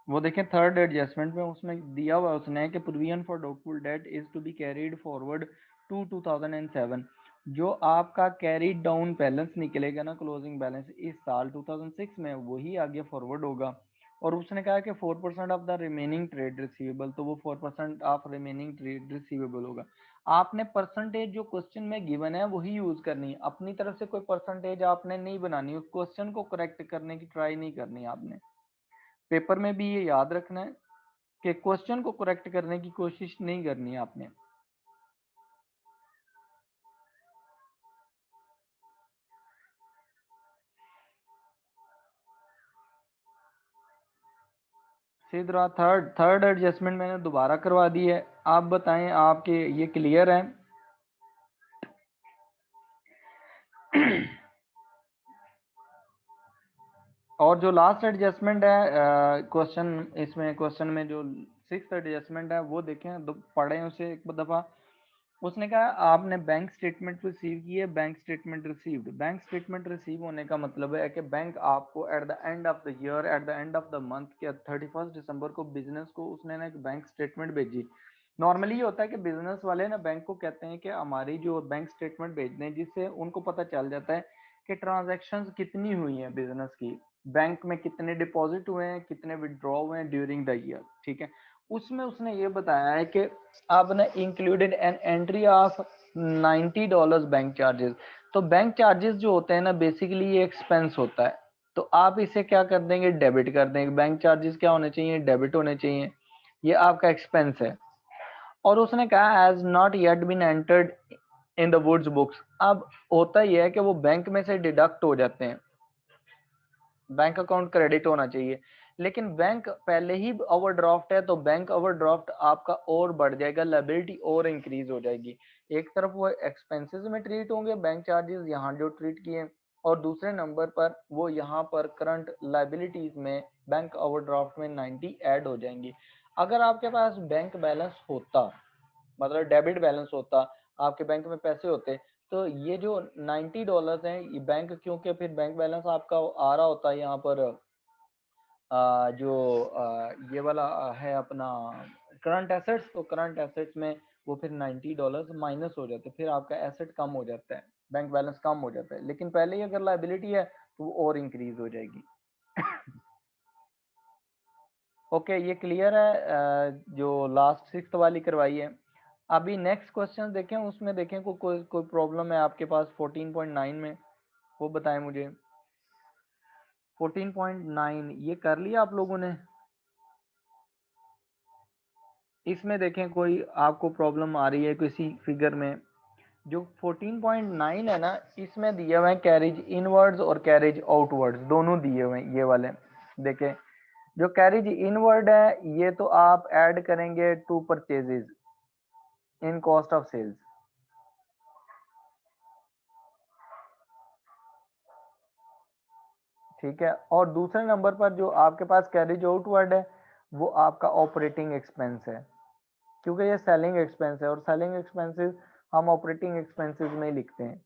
वो देखें थर्ड एडजस्टमेंट में उसमें दिया हुआ उसने कि provision for doubtful debt is to be carried forward to 2007। जो आपका कैरीड डाउन बैलेंस निकलेगा ना, क्लोजिंग बैलेंस इस साल 2006 में, वही आगे फॉरवर्ड होगा। और उसने कहा कि 4% of the remaining trade receivable, तो वो 4% ऑफ रिमेनिंग ट्रेड रिसीवेबल होगा। आपने परसेंटेज जो क्वेश्चन में गिवन है वही यूज करनी है, अपनी तरफ से कोई परसेंटेज आपने नहीं बनानी, उस क्वेश्चन को करेक्ट करने की ट्राई नहीं करनी आपने। पेपर में भी ये याद रखना है कि क्वेश्चन को करेक्ट करने की कोशिश नहीं करनी है आपने। सीधरा थर्ड एडजस्टमेंट मैंने दोबारा करवा दी है। आप बताएं, आपके ये क्लियर है? और जो लास्ट एडजस्टमेंट है क्वेश्चन, इसमें क्वेश्चन में जो सिक्स्थ एडजस्टमेंट है वो देखें, पढ़ें उसे एक दफा। उसने कहा आपने बैंक स्टेटमेंट रिसीव की है, bank statement received. Bank statement receive होने का मतलब है कि बैंक आपको at the end of the year, at the end of the month के 31 दिसंबर को बिजनेस को उसने ना एक बैंक स्टेटमेंट भेजी। नॉर्मली ये होता है कि बिजनेस वाले ना बैंक को कहते हैं कि हमारी जो बैंक स्टेटमेंट भेज दें, जिससे उनको पता चल जाता है कि ट्रांजैक्शंस कितनी हुई हैं बिजनेस की, बैंक में कितने डिपॉजिट हुए हैं, कितने विड्रॉ हुए हैं ड्यूरिंग द ईयर। ठीक है, उसमें उसने ये बताया है कि आपने included an entry of $90 bank charges. तो बैंक चार्जेस जो होते हैं ना, बेसिकली ये एक्सपेंस होता है। तो आप इसे क्या कर देंगे, डेबिट कर देंगे। बैंक चार्जेस क्या होने चाहिए, डेबिट होने चाहिए। ये आपका एक्सपेंस है। और उसने कहा has not yet been entered in the Wood's books. अब होता यह है कि वो बैंक में से डिडक्ट हो जाते हैं, बैंक अकाउंट क्रेडिट होना चाहिए, लेकिन बैंक पहले ही ओवरड्राफ्ट है, तो बैंक ओवरड्राफ्ट आपका और बढ़ जाएगा, लायबिलिटी और इंक्रीज हो जाएगी। एक तरफ वो एक्सपेंसेस में ट्रीट होंगे बैंक चार्जेस यहाँ जो ट्रीट किए, और दूसरे नंबर पर वो यहाँ पर करंट लायबिलिटीज में बैंक ओवरड्राफ्ट में 90 ऐड हो जाएंगी। अगर आपके पास बैंक बैलेंस होता, मतलब डेबिट बैलेंस होता, आपके बैंक में पैसे होते, तो ये जो $90 हैं, ये बैंक, क्योंकि फिर बैंक बैलेंस आपका आ रहा होता है यहाँ पर जो ये वाला है अपना करंट एसेट्स, तो करंट एसेट्स में वो फिर $90 माइनस हो जाते हैं, फिर आपका एसेट कम हो जाता है, बैंक बैलेंस कम हो जाता है। लेकिन पहले ही अगर लाइबिलिटी है तो वो और इंक्रीज हो जाएगी। ओके, ये क्लियर है। जो लास्ट सिक्स्थ वाली करवाई है। अभी नेक्स्ट क्वेश्चन देखें, उसमें देखें कोई प्रॉब्लम है आपके पास 14.9 में, वो बताएं मुझे। 14.9 ये कर लिया आप लोगों ने? इसमें देखें कोई आपको प्रॉब्लम आ रही है किसी फिगर में? जो 14.9 है ना, इसमें दिए हुए हैं कैरिज इनवर्ड्स और कैरिज आउटवर्ड्स, दोनों दिए हुए हैं ये वाले। देखें, जो कैरिज इनवर्ड है ये तो आप ऐड करेंगे to purchases in cost of sales. ठीक है, और दूसरे नंबर पर जो आपके पास कैरिज आउटवर्ड है वो आपका ऑपरेटिंग एक्सपेंस है, क्योंकि ये सेलिंग एक्सपेंस है, और सेलिंग एक्सपेंसेस हम ऑपरेटिंग एक्सपेंसेस में ही लिखते हैं।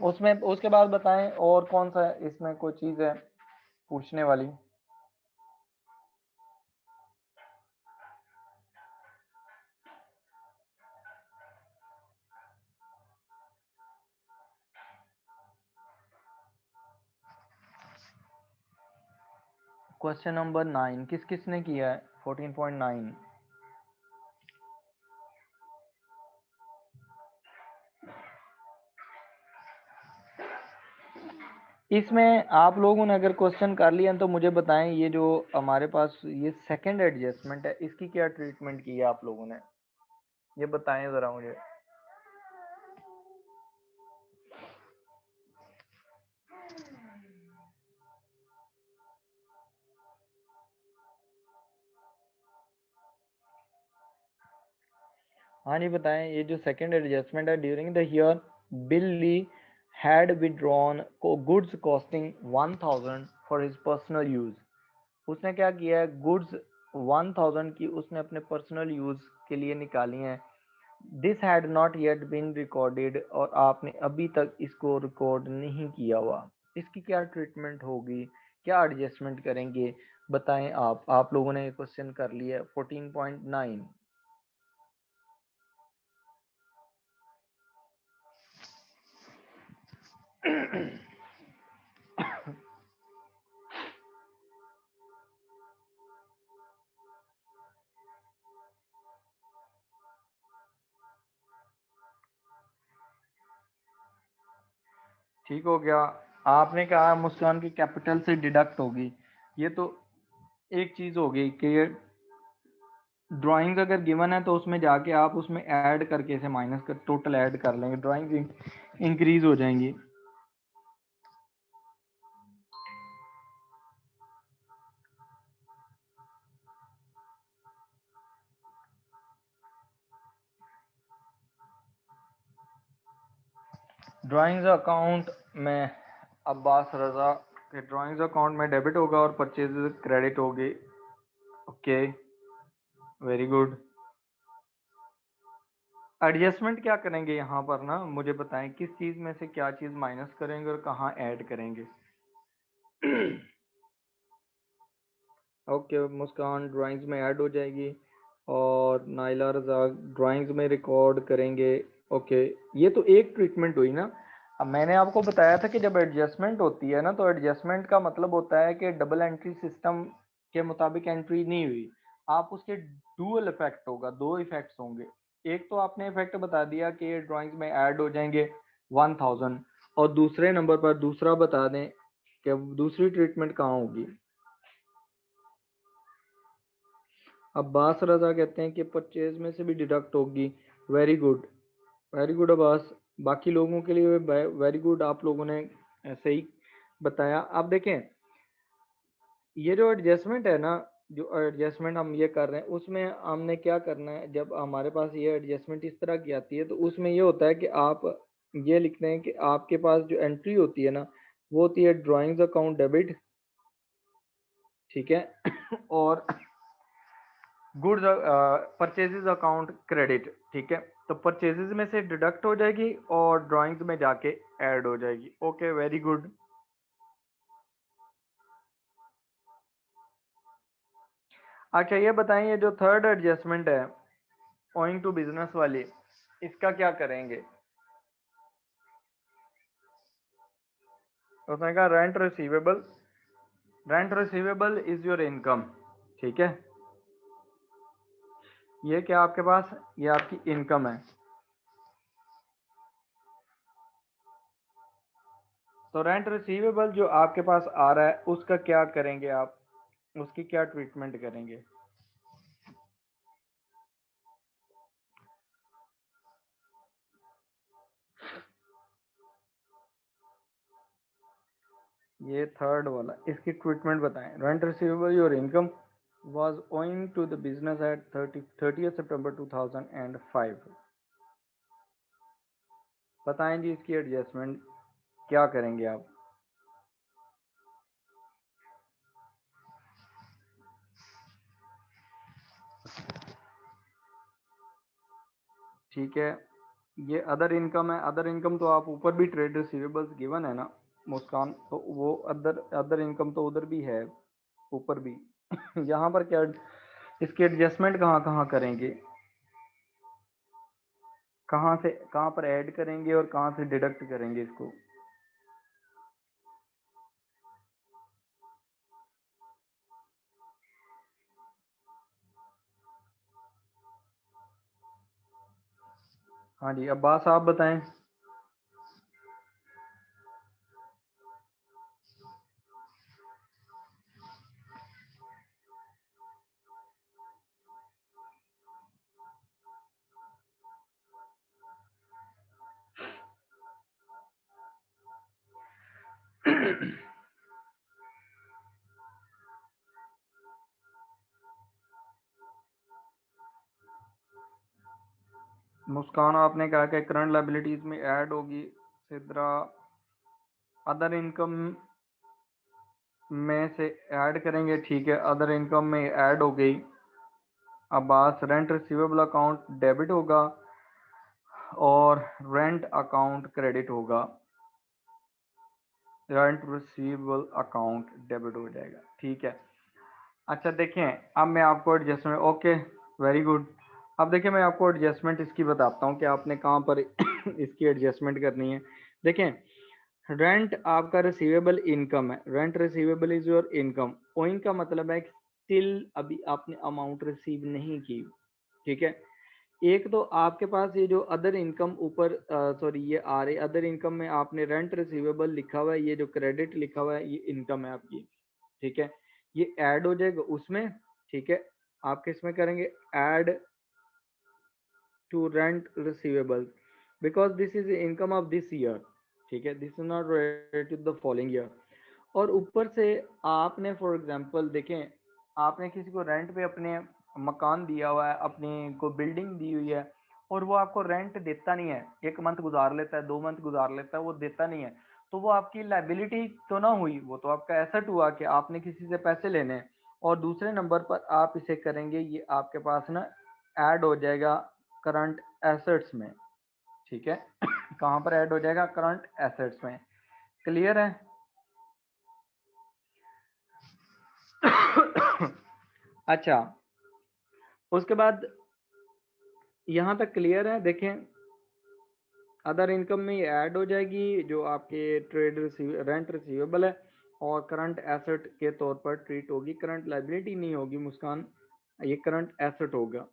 उसमें उसके बाद बताएं और कौन सा इसमें कोई चीज है पूछने वाली? क्वेश्चन नंबर 9 किस किस ने किया है? 14.9 इसमें आप लोगों ने अगर क्वेश्चन कर लिया तो मुझे बताएं, ये जो हमारे पास ये सेकंड एडजस्टमेंट है, इसकी क्या ट्रीटमेंट की है आप लोगों ने, ये बताएं जरा मुझे। हाँ जी बताएं, ये जो सेकंड एडजस्टमेंट है, during the year Bill Lee had withdrawn को goods costing 1000 for his personal use. उसने क्या किया है, गुड्स 1000 की उसने अपने पर्सनल यूज के लिए निकाली हैं। This had not yet been recorded, और आपने अभी तक इसको रिकॉर्ड नहीं किया हुआ। इसकी क्या ट्रीटमेंट होगी, क्या एडजस्टमेंट करेंगे, बताएं। आप लोगों ने क्वेश्चन कर लिया है 14.9। ठीक हो गया। आपने कहा मुस्कान की कैपिटल से डिडक्ट होगी, ये तो एक चीज होगी कि ड्राइंग्स अगर गिवन है तो उसमें जाके आप उसमें ऐड करके इसे माइनस कर टोटल ऐड कर लेंगे, ड्राइंग्स इंक्रीज हो जाएंगी। ड्राइंग्स अकाउंट में अब्बास रजा के ड्राइंग्स अकाउंट में डेबिट होगा और परचेज क्रेडिट होगी। Okay, very good. एडजस्टमेंट क्या करेंगे यहाँ पर ना, मुझे बताएं किस चीज में से क्या चीज माइनस करेंगे और कहाँ ऐड करेंगे। ओके मुस्कान ड्राइंग्स में ऐड हो जाएगी और नाइला रज़ा ड्राइंग्स में रिकॉर्ड करेंगे। ओके ये तो एक ट्रीटमेंट हुई ना। अब मैंने आपको बताया था कि जब एडजस्टमेंट होती है ना, तो एडजस्टमेंट का मतलब होता है कि डबल एंट्री सिस्टम के मुताबिक एंट्री नहीं हुई, आप उसके डुअल इफेक्ट होगा, दो इफेक्ट्स होंगे। एक तो आपने इफेक्ट बता दिया कि ये ड्राइंग्स में ऐड हो जाएंगे 1000, और दूसरे नंबर पर दूसरा बता दें कि दूसरी ट्रीटमेंट कहाँ होगी। अब्बास रजा कहते हैं कि परचेज में से भी डिडक्ट होगी। Very good, very good Abbas. बाकी लोगों के लिए वेरी गुड, आप लोगों ने सही बताया। आप देखें ये जो एडजस्टमेंट है ना, जो एडजस्टमेंट हम ये कर रहे हैं उसमें हमने क्या करना है, जब हमारे पास ये एडजस्टमेंट इस तरह की आती है तो उसमें ये होता है कि आप ये लिखते हैं कि आपके पास जो एंट्री होती है ना, वो होती है ड्राइंग्स अकाउंट डेबिट, ठीक है। और गुड्स परचेजेस अकाउंट क्रेडिट, ठीक है। तो परचेजेस में से डिडक्ट हो जाएगी और ड्राइंग्स में जाके ऐड हो जाएगी। Okay very good. अच्छा ये बताएं, ये जो थर्ड एडजस्टमेंट है ओइंग टू बिजनेस वाली, इसका क्या करेंगे। तो उसने कहा rent receivable is your income, ठीक है। ये क्या आपके पास, ये आपकी इनकम है। तो रेंट रिसीवेबल जो आपके पास आ रहा है उसका क्या करेंगे आप, उसकी क्या ट्रीटमेंट करेंगे। ये थर्ड वाला, इसकी ट्रीटमेंट बताएं। Rent receivable your income was owing to the business at 30th September 2005। बताएं जी इसकी एडजस्टमेंट क्या करेंगे आप। ठीक है, ये अदर इनकम है। अदर इनकम तो आप ऊपर भी ट्रेड रिसीवेबल्स गिवन है ना मुस्कान, तो वो अदर अदर इनकम तो उधर भी है, ऊपर भी। यहाँ पर क्या इसकी एडजस्टमेंट कहाँ कहाँ करेंगे, कहाँ से कहाँ पर ऐड करेंगे और कहाँ से डिडक्ट करेंगे इसको। हाँ जी अब्बास आप बताएं। मुस्कान आपने कहा कि करंट लाइबिलिटीज में ऐड होगी। सिद्रा अदर इनकम में से ऐड करेंगे, ठीक है, अदर इनकम में ऐड हो गई। Abbas rent receivable account debit होगा और रेंट अकाउंट क्रेडिट होगा। रेंट रिसीवेबल अकाउंट डेबिट हो जाएगा, ठीक है। अच्छा देखें, अब मैं आपको एडजस्टमेंट, ओके वेरी गुड। अब देखिए मैं आपको एडजस्टमेंट इसकी बताता हूँ कि आपने कहाँ पर इसकी एडजस्टमेंट करनी है। देखें रेंट आपका रिसीवेबल इनकम है, rent receivable is your income. Owing का मतलब है स्टिल अभी आपने अमाउंट रिसीव नहीं की, ठीक है। एक तो आपके पास ये जो अदर इनकम ऊपर सॉरी ये आ रही अदर इनकम में आपने रेंट रिसीवेबल लिखा हुआ है, ये जो क्रेडिट लिखा हुआ है ये इनकम है आपकी, ठीक है। ये ऐड हो जाएगा उसमें, ठीक है। आप किस में करेंगे, add to rent receivable because this is income of this year, ठीक है, this is not related the following year. और ऊपर से आपने फॉर एग्जांपल देखें, आपने किसी को रेंट पे अपने मकान दिया हुआ है, अपनी को बिल्डिंग दी हुई है, और वो आपको रेंट देता नहीं है, एक मंथ गुजार लेता है, 2 मंथ गुजार लेता है, वो देता नहीं है, तो वो आपकी लाइबिलिटी तो ना हुई, वो तो आपका एसेट हुआ कि आपने किसी से पैसे लेने हैं और दूसरे नंबर पर आप इसे करेंगे, ये आपके पास ना ऐड हो जाएगा करंट एसेट्स में, ठीक है। कहाँ पर ऐड हो जाएगा? करंट एसेट्स में। क्लियर है? अच्छा, उसके बाद यहाँ तक क्लियर है? देखें, अदर इनकम में ये ऐड हो जाएगी, जो आपके रेंट रिसीवेबल है और करंट एसेट के तौर पर ट्रीट होगी। करंट लाइबिलिटी नहीं होगी मुस्कान, ये करंट एसेट होगा।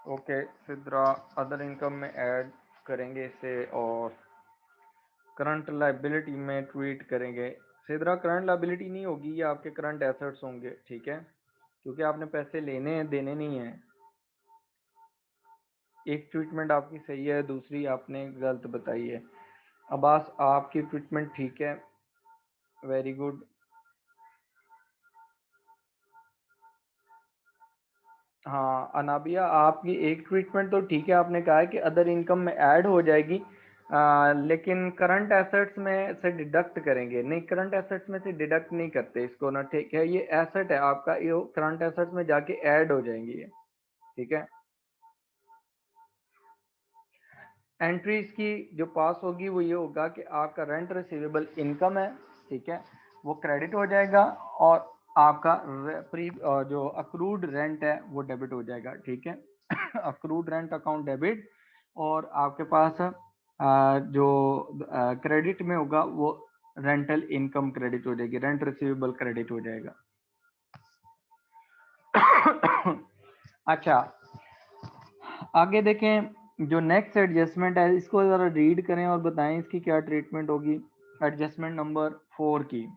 ओके सिद्रा, अदर इनकम में ऐड करेंगे इसे और करंट लाइबिलिटी में ट्वीट करेंगे। सिद्रा, करंट लाइबिलिटी नहीं होगी, ये आपके करंट एसेट्स होंगे, ठीक है, क्योंकि आपने पैसे लेने हैं, देने नहीं है। एक ट्रीटमेंट आपकी सही है, दूसरी आपने गलत बताई है। अब्बास, आपकी ट्रीटमेंट ठीक है, वेरी गुड। हाँ अनाबिया, आपकी एक ट्रीटमेंट तो ठीक है, आपने कहा है कि अदर इनकम में ऐड हो जाएगी, लेकिन करंट एसेट्स में से डिडक्ट करेंगे। नहीं, करंट एसेट्स में से डिडक्ट नहीं करते इसको ना, ठीक है, ये एसेट है आपका, ये करंट एसेट्स में जाके ऐड हो जाएंगी ये, ठीक है। एंट्री इसकी जो पास होगी वो ये होगा कि आपका रेंट रिसीवेबल इनकम है, ठीक है, वो क्रेडिट हो जाएगा और आपका जो अक्रूड रेंट है वो डेबिट हो जाएगा, ठीक है। अक्रूड रेंट अकाउंट डेबिट, और आपके पास जो क्रेडिट में होगा वो रेंटल इनकम क्रेडिट हो जाएगी, रेंट रिसीवेबल क्रेडिट हो जाएगा। अच्छा, आगे देखें, जो नेक्स्ट एडजस्टमेंट है इसको ज़रा रीड करें और बताएं इसकी क्या ट्रीटमेंट होगी। एडजस्टमेंट नंबर 4 की।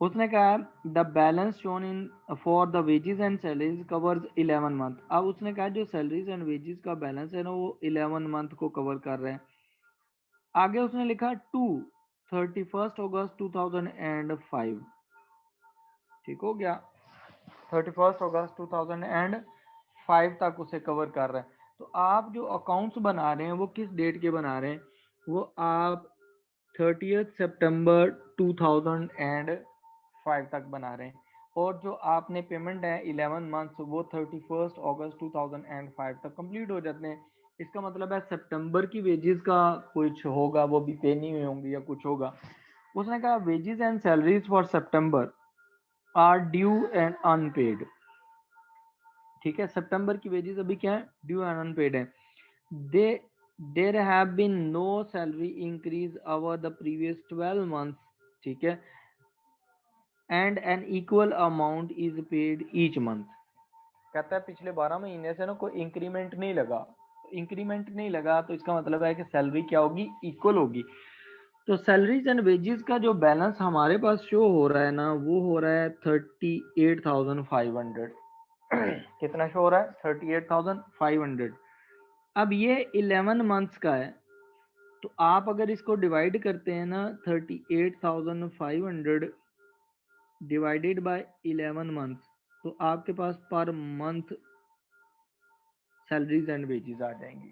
उसने कहा the balance shown in for the wages and salaries covers 11 month. अब उसने कहा जो सैलरीज एंड वेजेस का बैलेंस है ना वो 11 मंथ को कवर कर रहे हैं। आगे उसने लिखा टू 31 अगस्त 2005, ठीक हो गया, 31 अगस्त 2005 तक उसे कवर कर रहे हैं। तो आप जो अकाउंट्स बना रहे हैं वो किस डेट के बना रहे हैं? वो आप 30 सितंबर 2005 तक बना रहे हैं, और जो आपने पेमेंट है 11 मंथ्स वो 31 अगस्त 2005 तक कंप्लीट हो जाते हैं। इसका मतलब है सितंबर की वेजेस का कुछ होगा, वो भी पे नहीं हुए होंगे या कुछ होगा। उसने कहा wages and salaries for September are due and unpaid, ठीक है, सितंबर की वेजेस अभी क्या है? ड्यू एंड अनपेड है। The there have been no salary increase over the previous 12 months, ठीक है, and an equal amount is paid each month. कहता है पिछले 12 महीने से ना कोई इंक्रीमेंट नहीं लगा, इंक्रीमेंट नहीं लगा तो इसका मतलब है कि सैलरी क्या होगी? इक्वल होगी। तो सैलरीज एंड वेजेस का जो बैलेंस हमारे पास शो हो रहा है ना वो हो रहा है 38,500। कितना शो हो रहा है? 38,500। अब ये 11 मंथ्स का है, तो आप अगर इसको डिवाइड करते हैं ना 38,500 डिवाइडेड बाय 11 मंथ्स, तो आपके पास per month salaries and wages आ जाएंगी,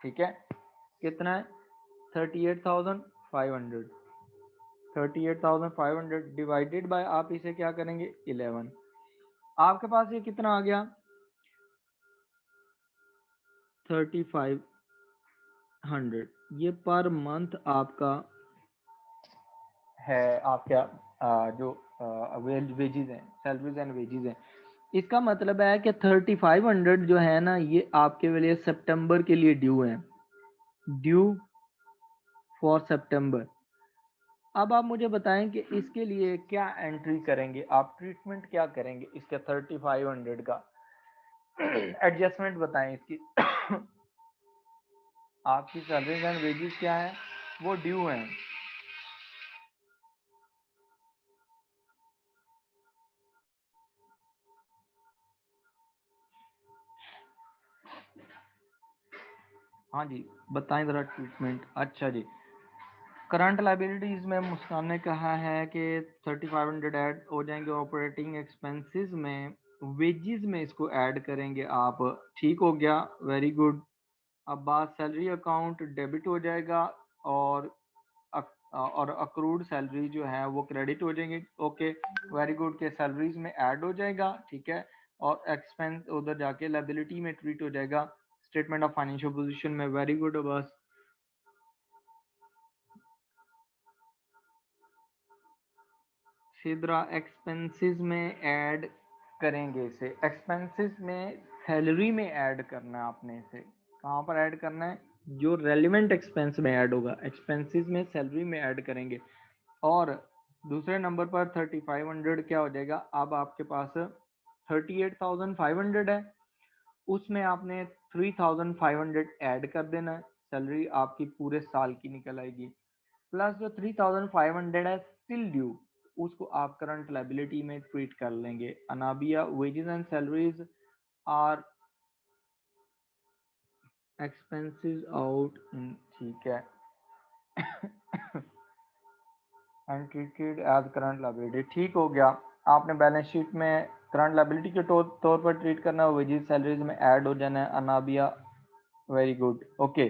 ठीक है। कितना है? 38,500। 38,500 डिवाइडेड बाय, आप इसे क्या करेंगे? 11। आपके पास ये कितना आ गया? 3500। ये पर मंथ आपका है, आपका जो वेजेस हैं, सैलरीज एंड वेजेस हैं। इसका मतलब है कि 3500 जो है ना ये आपके लिए सितंबर के लिए ड्यू है, ड्यू फॉर सितंबर। अब आप मुझे बताएं कि इसके लिए क्या एंट्री करेंगे, आप ट्रीटमेंट क्या करेंगे इसके 3500 का? एडजस्टमेंट बताएं इसकी। आपकी सैलरीज एंड वेजेस क्या है? वो ड्यू हैं। हाँ जी, बताएं ज़रा ट्रीटमेंट। अच्छा जी, करंट लाइबिलिटीज में मुस्कान ने कहा है कि 3500 ऐड हो जाएंगे। ऑपरेटिंग एक्सपेंसेस में वेजेस में इसको ऐड करेंगे आप। ठीक हो गया, वेरी गुड। अब बात सैलरी अकाउंट डेबिट हो जाएगा और और अक्रूड सैलरी जो है वो क्रेडिट हो जाएंगे। ओके, वेरी गुड के सैलरीज में ऐड हो जाएगा, ठीक है। और एक्सपेंस उधर जाके लायबिलिटी में ट्रीट हो जाएगा स्टेटमेंट ऑफ फाइनेंशियल पोजीशन में। Very good. बस सीधरा एक्सपेंसेस में ऐड करेंगे इसे। एक्सपेंसेस में सैलरी में ऐड करना है आपने इसे। कहाँ पर ऐड करना है? जो रेलिवेंट एक्सपेंस में ऐड होगा, एक्सपेंसेस में सैलरी में ऐड करेंगे। और दूसरे नंबर पर 3500 क्या हो जाएगा? अब आपके पास 38,500 है, उसमें आपने 3,500 ऐड कर देना है। सैलरी आपकी पूरे साल की निकल आएगी। प्लस जो 3,500 है स्टिल ड्यू, उसको आप करंट लायबिलिटी में ट्रीट कर लेंगे। अनाबिया wages and salaries are expenses out in, ठीक है, and treated as current liability. ठीक हो गया। आपने बैलेंस शीट में करंट लायबिलिटी के तौर पर ट्रीट करना है, वेजेस सैलरीज में ऐड हो जाना है। Anabia very good. ओके,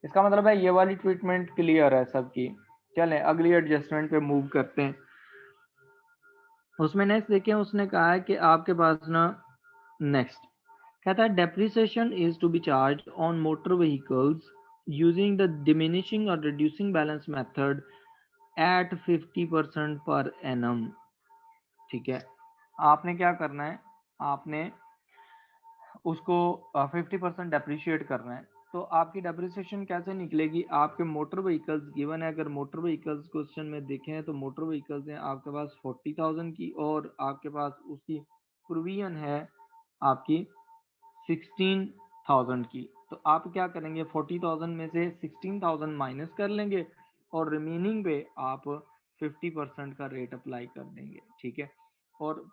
इसका मतलब है ये वाली ट्रीटमेंट क्लियर है सबकी। चलें अगली एडजस्टमेंट पे मूव करते हैं। उसमें नेक्स्ट देखें, उसने कहा है कि आपके पास ना नेक्स्ट कहता है depreciation is to be charged on motor vehicles using the diminishing और reducing balance method at 50% per annum. ठीक है, आपने क्या करना है? आपने उसको 50% डेप्रिशिएट करना है। तो आपकी डेप्रिसिएशन कैसे निकलेगी? आपके मोटर व्हीकल्स गिवन है। अगर मोटर व्हीकल्स क्वेश्चन में देखें तो मोटर व्हीकल्स हैं आपके पास 40,000 की, और आपके पास उसकी प्रोविजन है आपकी 16,000 की। तो आप क्या करेंगे? 40,000 में से 16,000 माइनस कर लेंगे और रिमेनिंग पे आप 50% का रेट अप्लाई कर देंगे। ठीक है, और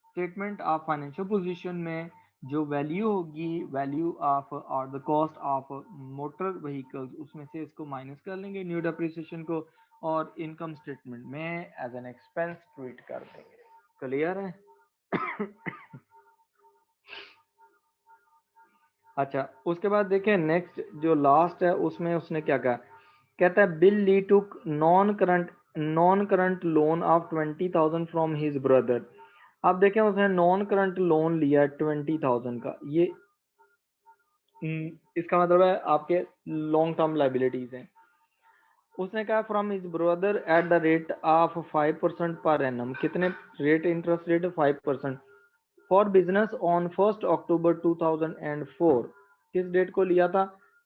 स्टेटमेंट ऑफ फाइनेंशियल पोजीशन में जो वैल्यू होगी, वैल्यू ऑफ और the cost of motor vehicles, उसमें से इसको माइनस कर लेंगे न्यू डेप्रिसिएशन को, और इनकम स्टेटमेंट में एज एन एक्सपेंस ट्रीट कर देंगे। क्लियर है? अच्छा, उसके बाद देखें नेक्स्ट जो लास्ट है, उसमें उसने क्या कहा? कहता है Bill Lee took non current loan of 20,000 from his brother. अब देखें उसने नॉन करंट लोन लिया 20,000 का। ये इसका मतलब है आपके लॉन्ग टर्म लाइबिलिटीज हैं। उसने कहा from his brother at the rate of 5% per annum. कितने rate? Interest rate 5%। For business on 1 October 2004। किस डेट को लिया था?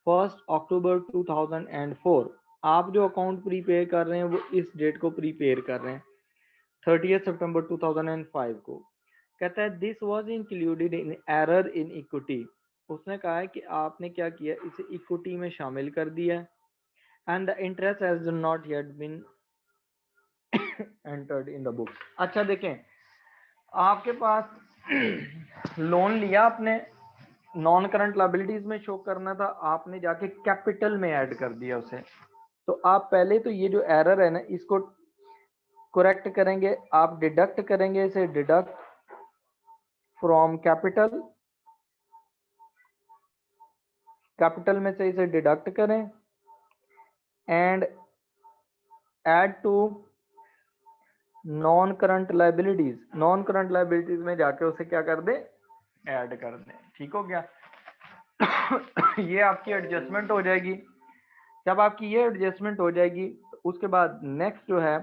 1 अक्टूबर 2004। आप जो अकाउंट प्रीपेयर कर रहे हैं वो इस डेट को प्रीपेयर कर रहे हैं, 30 सितंबर 2005 को। कहता है this was included in error in equity. उसने कहा है कि आपने क्या किया, इसे इक्विटी में शामिल कर दिया and the interest has not yet been entered in the book. अच्छा देखें, आपके पास लोन लिया आपने, नॉन करंट लायबिलिटीज में शो करना था, आपने जाके कैपिटल में ऐड कर दिया उसे। तो आप पहले तो ये जो एरर है ना, इसको करेक्ट करेंगे। आप डिडक्ट करेंगे इसे, डिडक्ट फ्रॉम कैपिटल। कैपिटल में से इसे डिडक्ट करें and add to non current liabilities. Non current liabilities में जाके उसे क्या कर दें? ऐड कर दें। ठीक हो गया? ये आपकी एडजस्टमेंट हो जाएगी। जब आपकी ये एडजस्टमेंट हो जाएगी तो उसके बाद नेक्स्ट जो है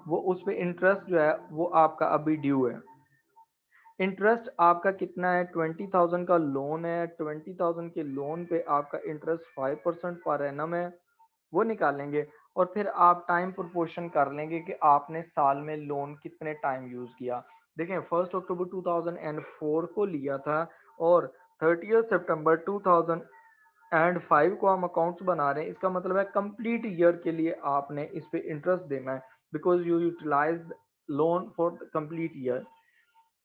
वो उस पर इंटरेस्ट जो है वो आपका अभी ड्यू है। इंटरेस्ट आपका कितना है? 20,000 का लोन है। 20,000 के लोन पे आपका इंटरेस्ट 5% पर एनम है, वो निकालेंगे। और फिर आप टाइम प्रोपोर्शन कर लेंगे कि आपने साल में लोन कितने टाइम यूज किया। देखें 1 अक्टूबर 2004 को लिया था और 30 सितंबर 2005 को हम अकाउंट्स बना रहे हैं। इसका मतलब है कंप्लीट ईयर के लिए आपने इस पे इंटरेस्ट देना है, because you utilise loan for complete year.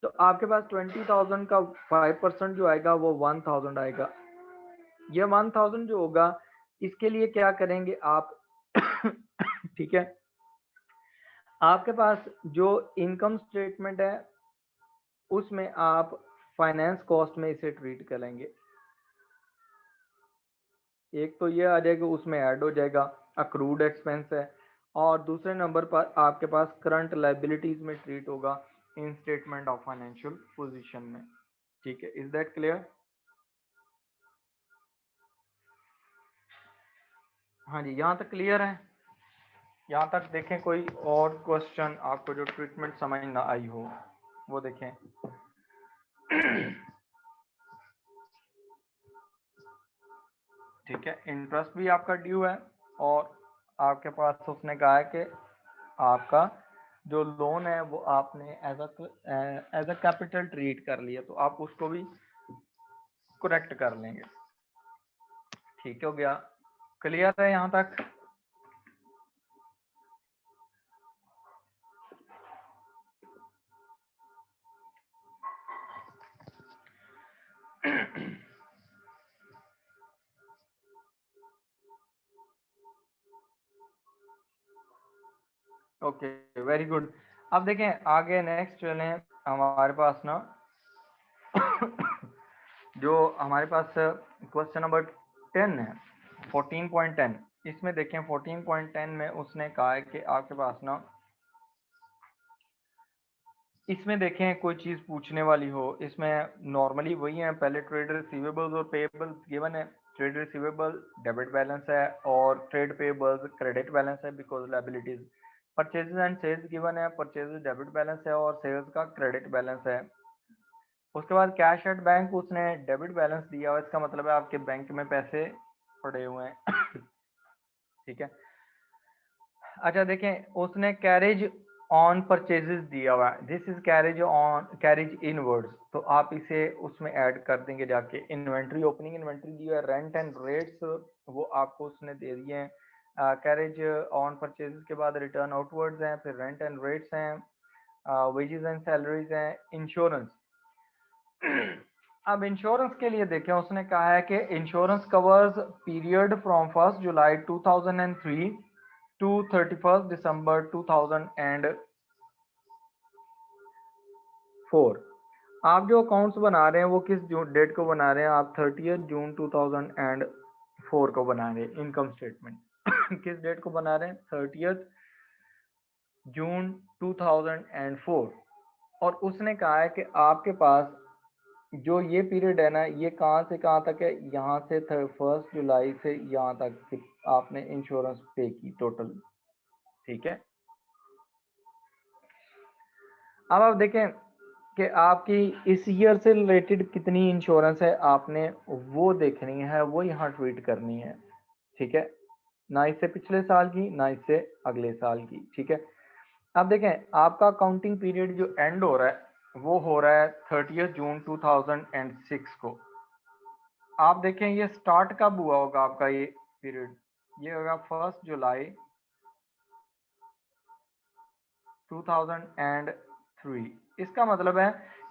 तो आपके पास 20,000 का 5% जो आएगा वो 1,000 आएगा। ये 1,000 जो होगा, इसके लिए क्या करेंगे आप? ठीक है। आपके पास जो इनकम स्टेटमेंट है उसमें आप फाइनेंस कॉस्ट में इसे ट्रीट करेंगे। एक तो ये आ जाएगा, उसमें ऐड हो जाएगा, अक्रूड एक्सपेंस है। और दूसरे नंबर पर आपके पास करंट लाइबिलिटीज में ट्रीट होगा इन स्टेटमेंट ऑफ फाइनेंशियल पोजीशन में। ठीक है, इज दैट क्लियर? हाँ जी, यहाँ तक क्लियर है? यहाँ तक देखें, कोई और क्वेश्चन आपको जो ट्रीटमेंट समझ ना आई हो वो देखें। ठीक है, इंटरेस्ट भी आपका ड्यू है और आपके पास उसने कहा है कि आपका जो लोन है वो आपने एज अ कैपिटल ट्रीट कर लिया, तो आप उसको भी करेक्ट कर लेंगे। ठीक हो गया, क्लियर है यहाँ तक? Okay, very good. अब देखें आगे, नेक्स्ट चलें। हमारे पास ना जो हमारे पास क्वेश्चन नंबर 10 है, 14.10। इसमें देखें 14.10 में उसने कहा है कि आपके पास ना, इसमें देखें कोई चीज़ पूछने वाली हो, इसमें नॉर्मली वही है, पहले ट्रेड रिसीवेबल्स और पेएबल्स गिवन है। ट्रेड रिसीवेबल डेबिट बैलेंस है और ट्रेड पेएबल्स क्रेडिट बैलेंस है because liabilities. Purchases and sales given है, परचेजेस डेबिट बैलेंस है और सेल्स का क्रेडिट बैलेंस है। उसके बाद कैश एट बैंक उसने डेबिट बैलेंस दिया हुआ, इसका मतलब है आपके बैंक में पैसे पड़े हुए हैं। ठीक है। अच्छा देखें, उसने कैरेज ऑन परचेजेस दिया हुआ है, this is carriage on, carriage inwards, तो आप इसे उसमें ऐड कर देंगे जाके। इन्वेंट्री, ओपनिंग इन्वेंट्री दी है, रेंट एंड रेट्स वो आपको उसने दे दिए हैं। कैरेज ऑन परचेजेस के बाद रिटर्न आउटवर्ड्स हैं, फिर रेंट एंड रेट्स हैं, वेजेस एंड सैलरीज हैं, इंश्योरेंस। अब इंश्योरेंस के लिए देखें, उसने कहा है कि insurance covers period from 1 July 2003 to 31 December 2004। आप जो अकाउंट्स बना रहे हैं वो किस डेट को बना रहे हैं? आप 30 जून 2004 को बना रहे हैं इनकम स्टेटमेंट। किस डेट को बना रहे हैं? 30 जून 2004। और उसने कहा है कि आपके पास जो ये पीरियड है ना, ये कहाँ से कहाँ तक है? यहाँ से 1 जुलाई से यहाँ तक कि आपने इंश्योरेंस पे की टोटल। ठीक है। अब आप देखें कि आपकी इस ईयर से रिलेटेड कितनी इंश्योरेंस है, आपने वो देखनी है, वो यहाँ ट्वीट करनी है। ठीक है, ना इससे पिछले साल की, ना इससे अगले साल की। ठीक है। अब देखें, आपका काउंटिंग पीरियड जो एंड हो रहा है वो हो रहा है 30 जून 2006 को। आप देखें ये स्टार्ट कब हुआ होगा आपका ये पीरियड? ये होगा 1 जुलाई 2003। इसका मतलब है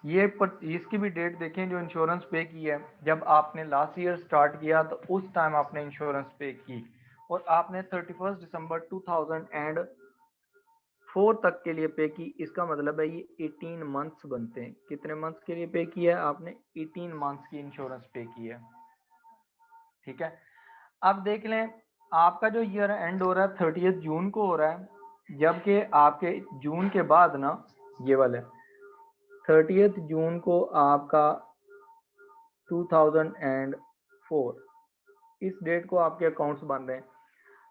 ये इसकी भी डेट देखें, जो इंश्योरेंस पे की है, जब आपने लास्ट ईयर स्टार्ट किया तो उस टाइम आपने इंश्योरेंस पे की, और आपने 31 दिसंबर 2004 तक के लिए पे की। इसका मतलब है ये 18 मंथ्स बनते हैं। कितने मंथ्स के लिए पे किया है आपने? 18 मंथ्स की इंश्योरेंस पे की है। ठीक है। अब देख लें, आपका जो ईयर एंड हो रहा है 30 जून को हो रहा है, जबकि आपके जून के बाद ना, ये वाले 30 जून को आपका 2004, इस डेट को आपके अकाउंट्स बन रहे हैं।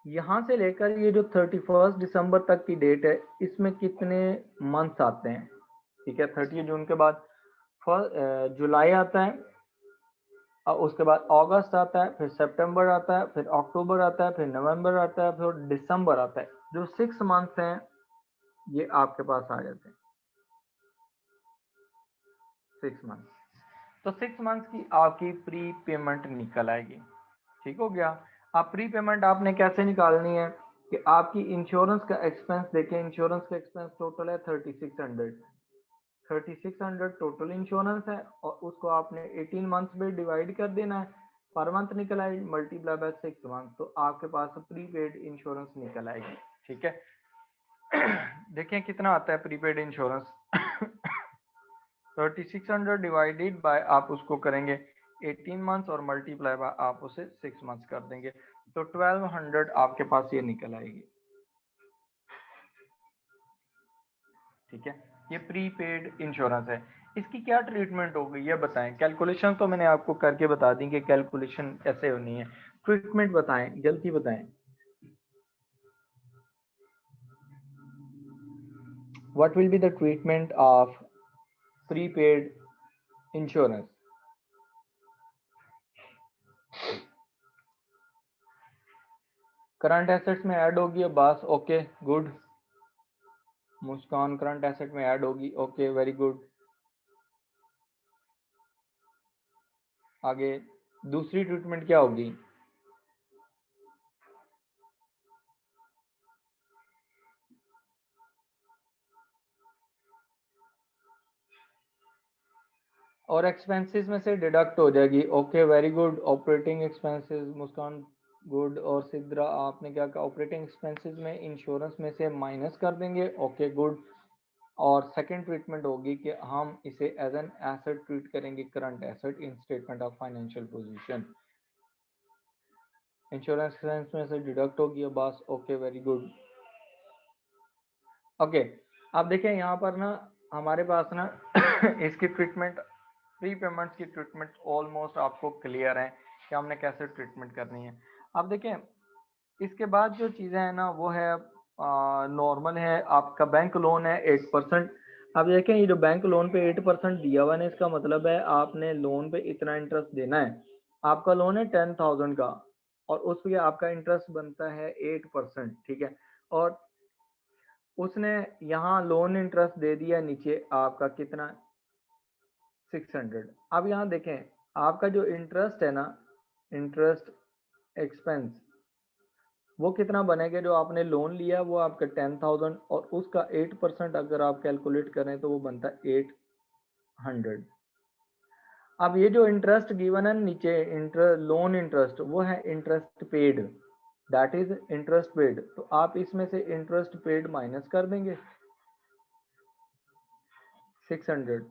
यहाँ से लेकर ये जो 31 दिसंबर तक की डेट है, इसमें कितने मंथ्स आते हैं? ठीक है, 30 जून के बाद जुलाई आता है, और उसके बाद अगस्त आता है, फिर सितंबर आता है, फिर अक्टूबर आता है, फिर नवंबर आता है, फिर दिसंबर आता है। जो 6 मंथ्स हैं ये आपके पास आ जाते हैं, 6 मंथ्स। तो 6 मंथ्स की आपकी प्री पेमेंट निकल आएगी। ठीक हो गया। आप प्री पेमेंट आपने कैसे निकालनी है कि आपकी इंश्योरेंस का एक्सपेंस देखें, इंश्योरेंस का एक्सपेंस टोटल है 3600। 3600 टोटल इंश्योरेंस है, और उसको आपने 18 मंथ्स में डिवाइड कर देना है। पर मंथ निकल आएगी, मल्टीप्लाई बाय 6 मंथ, तो आपके पास प्रीपेड इंश्योरेंस निकल आएगी। ठीक है। देखें कितना आता है प्रीपेड इंश्योरेंस। 3600 डिवाइडेड बाय आप उसको करेंगे 18 मंथ्स और मल्टीप्लाई बाय आप उसे 6 मंथ्स कर देंगे, तो 1200 आपके पास ये निकल आएगी। ठीक है, ये प्रीपेड इंश्योरेंस है। इसकी क्या ट्रीटमेंट होगी ये बताएं। कैलकुलेशन तो मैंने आपको करके बता दी कि कैलकुलेशन कैसे होनी है, ट्रीटमेंट बताएं, जल्दी बताएं। What will be the treatment of prepaid insurance? Current assets में ऐड होगी अब्बास, ओके गुड। मुस्कान करंट एसेट में ऐड होगी, ओके वेरी गुड। आगे दूसरी ट्रीटमेंट क्या होगी? और एक्सपेंसेस में से डिडक्ट हो जाएगी, okay very good. Operating expenses, Muskaan good. और सिद्रा आपने क्या कहा? ऑपरेटिंग एक्सपेंसेस में इंश्योरेंस में से माइनस कर देंगे, ओके गुड। और सेकंड ट्रीटमेंट होगी कि हम इसे एज एन एसेट ट्रीट करेंगे, current asset in statement of financial position. Insurance expense में से डिडक्ट होगी बस, ओके वेरी गुड। ओके, अब देखें यहाँ पर ना हमारे पास ना इसकी ट्रीटमेंट, प्री पेमेंट्स की ट्रीटमेंट ऑलमोस्ट आपको क्लियर है कि हमने कैसे ट्रीटमेंट करनी है। अब देखें इसके बाद जो चीज़ें हैं ना वो है नॉर्मल है। आपका बैंक लोन है 8%। अब देखें ये जो बैंक लोन पे 8% दिया हुआ है, इसका मतलब है आपने लोन पे इतना इंटरेस्ट देना है। आपका लोन है 10,000 का और उस पर आपका इंटरेस्ट बनता है 8%, ठीक है। और उसने यहाँ लोन इंटरेस्ट दे दिया नीचे आपका कितना, 600। अब यहाँ देखें आपका जो इंटरेस्ट है ना, इंटरेस्ट एक्सपेंस, वो कितना बनेगा? जो आपने लोन लिया वो आपका 10,000 और उसका 8% अगर आप कैलकुलेट करें तो वो बनता है 800। अब ये जो इंटरेस्ट गिवन है नीचे, लोन इंटरेस्ट, वो है interest paid, that is interest paid. तो आप इसमें से इंटरेस्ट पेड माइनस कर देंगे 600,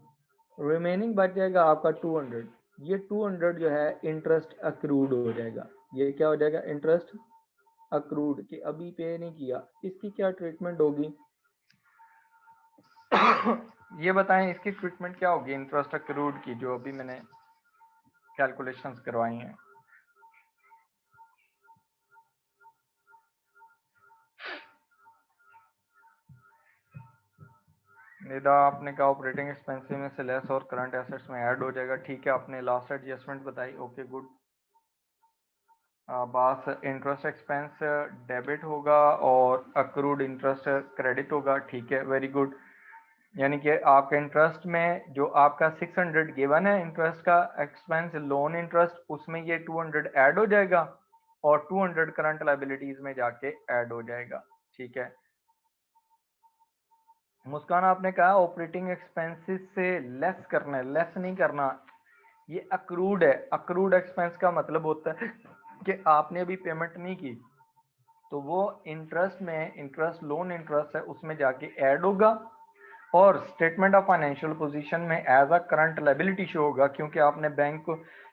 रिमेनिंग बच जाएगा आपका 200। ये 200 जो है इंटरेस्ट अक्रूड हो जाएगा। ये क्या हो जाएगा? इंटरेस्ट अक्रूड, कि अभी पे नहीं किया। इसकी क्या ट्रीटमेंट होगी? ये बताएं इसकी ट्रीटमेंट क्या होगी इंटरेस्ट अक्रूड की, जो अभी मैंने कैलकुलेशंस करवाई हैं। निदा आपने कहा ऑपरेटिंग एक्सपेंसिव में से लेस और करंट एसेट्स में ऐड हो जाएगा, ठीक है। आपने लास्ट एडजस्टमेंट बताई, ओके गुड। बस इंटरेस्ट एक्सपेंस डेबिट होगा और अक्रूड इंटरेस्ट क्रेडिट होगा, ठीक है वेरी गुड। यानी कि आपके इंटरेस्ट में जो आपका 600 गिवन है इंटरेस्ट का एक्सपेंस लोन इंटरेस्ट, उसमें ये 200 ऐड हो जाएगा और 200 करंट लाइबिलिटीज में जाके ऐड हो जाएगा, ठीक है। मुस्कान आपने कहा ऑपरेटिंग एक्सपेंसेस से लेस करना है, लेस नहीं करना, ये अक्रूड है। अक्रूड एक्सपेंस का मतलब होता है कि आपने अभी पेमेंट नहीं की, तो वो इंटरेस्ट में, इंटरेस्ट लोन इंटरेस्ट है उसमें जाके ऐड होगा और स्टेटमेंट ऑफ फाइनेंशियल पोजीशन में as a current liability show होगा, क्योंकि आपने बैंक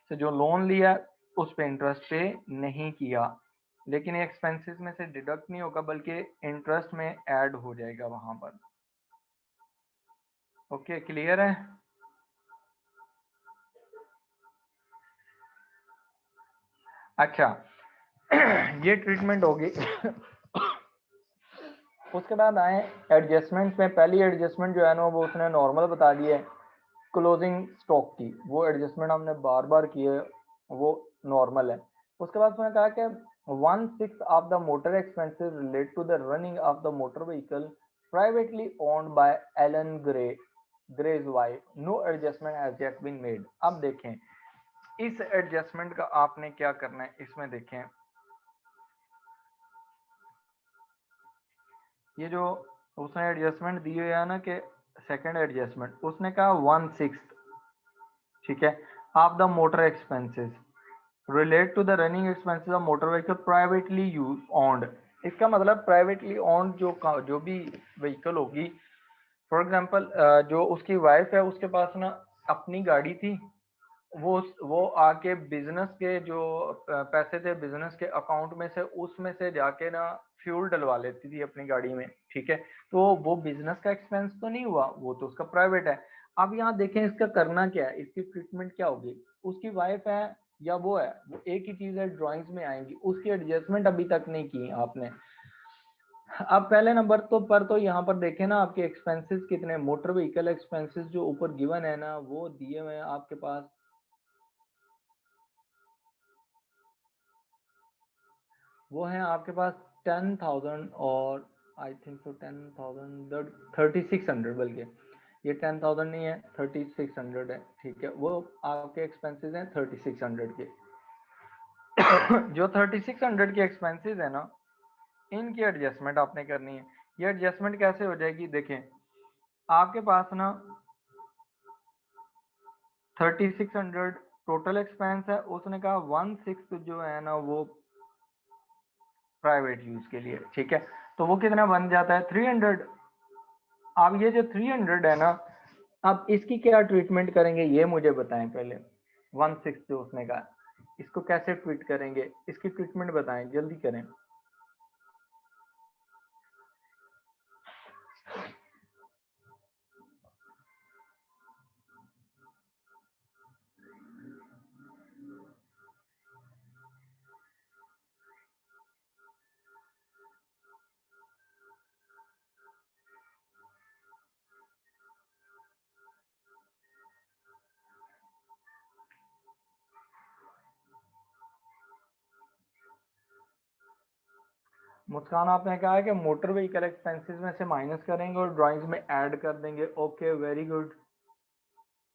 से जो लोन लिया उस पे इंटरेस्ट पे नहीं किया। लेकिन एक्सपेंसेस में से डिडक्ट नहीं होगा बल्कि इंटरेस्ट में ऐड हो जाएगा वहां पर। ओके क्लियर है? अच्छा ये ट्रीटमेंट होगी। उसके बाद आए एडजस्टमेंट में। पहली एडजस्टमेंट जो है ना वो उसने नॉर्मल बता दी है, क्लोजिंग स्टॉक की। वो एडजस्टमेंट हमने बार बार की है, वो नॉर्मल है। उसके बाद उसने कहा कि 1/6 of the motor expenses relate to the running of the motor vehicle privately owned by Alan Gray's wife, no adjustment has yet been made. अब देखें इस एडजस्टमेंट का आपने क्या करना है, इसमें देखें ये जो उसने एडजस्टमेंट दी हुई है ना कि सेकंड एडजस्टमेंट, उसने कहा 1/6, ठीक है, of the motor expenses relate to the running expenses of motor vehicle privately used owned। इसका मतलब प्राइवेटली ओन्ड जो भी व्हीकल होगी, फॉर एग्जांपल जो उसकी वाइफ है उसके पास ना अपनी गाड़ी थी, वो आके बिजनेस के जो पैसे थे बिजनेस के अकाउंट में से उसमें से जाके ना फ्यूल डलवा लेती थी अपनी गाड़ी में, ठीक है। तो वो बिजनेस का एक्सपेंस तो नहीं हुआ, वो तो उसका प्राइवेट है। अब यहाँ देखें इसका करना क्या है, इसकी ट्रीटमेंट क्या होगी। उसकी वाइफ है या वो है, वो एक ही चीज है, ड्राइंग्स में आएंगी, उसकी एडजस्टमेंट अभी तक नहीं की आपने। अब पहले नंबर तो यहाँ पर देखें ना आपके एक्सपेंसेस कितने, मोटर व्हीकल एक्सपेंसेस जो ऊपर गिवन है ना वो दिए हुए हैं आपके पास, वो है आपके पास 10,000 और आई थिंक सो 10,000 3600, बल्कि ये 10,000 नहीं है 3600 है, ठीक है। वो आपके एक्सपेंसेस हैं 3600 के। जो 3600 के एक्सपेंसेस है ना, इनकी एडजस्टमेंट आपने करनी है। ये एडजस्टमेंट कैसे हो जाएगी, देखें आपके पास ना 3600 टोटल एक्सपेंस है, उसने कहा 1/6 जो है ना वो प्राइवेट यूज के लिए, ठीक है। तो वो कितना बन जाता है 300। अब ये जो 300 है ना, अब इसकी क्या ट्रीटमेंट करेंगे ये मुझे बताएं पहले। 1/6 जो उसने कहा, इसको कैसे ट्रीट करेंगे, इसकी ट्रीटमेंट बताएं, जल्दी करें। मुस्कान आपने कहा है कि मोटर व्हीकल एक्सपेंसेस में से माइनस करेंगे और ड्राइंग्स में ऐड कर देंगे, okay very good.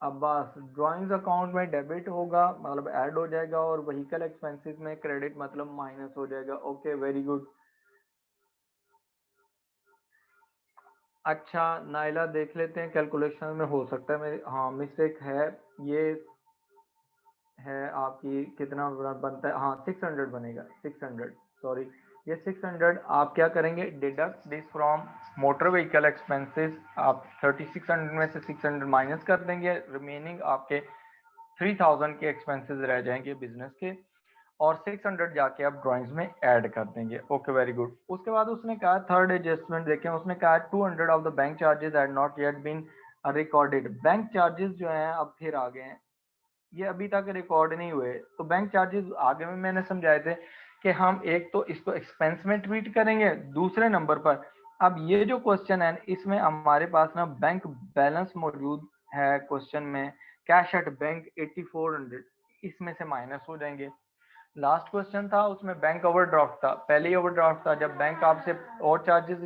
Abbas, drawings account में डेबिट होगा मतलब ऐड हो जाएगा, और व्हीकल एक्सपेंसेस में क्रेडिट मतलब माइनस हो जाएगा, ओके वेरी गुड। अच्छा नाइला देख लेते हैं कैलकुलेशन में, हो सकता है मेरी हाँ मिस्टेक है, ये है आपकी कितना बनता है, हाँ 600 बनेगा, 600, सॉरी। ये 600 आप क्या करेंगे, deduct this from motor vehicle expenses. आप 3600 में से 600 माइनस कर देंगे, रिमेनिंग आपके 3000 के एक्सपेंसेस रह जाएंगे बिजनेस के, और 600 जाके आप ड्राइंग्स में ऐड कर देंगे, ओके वेरी गुड। उसके बाद उसने कहा थर्ड एडजस्टमेंट देखें, उसने कहा 200 of the bank charges had not yet been recorded. Bank charges जो हैं अब फिर आ गए हैं, ये अभी तक रिकॉर्ड नहीं हुए। तो बैंक चार्जेस आगे में मैंने समझाए थे कि हम एक तो इसको एक्सपेंस में ट्रीट करेंगे, दूसरे नंबर पर अब ये जो क्वेश्चन है इसमें हमारे पास ना बैंक बैलेंस मौजूद है क्वेश्चन में, कैश एट बैंक 8400, इसमें से माइनस हो जाएंगे। लास्ट क्वेश्चन था उसमें बैंक ओवरड्राफ्ट था, पहले ही ओवरड्राफ्ट था, जब बैंक आपसे और चार्जेस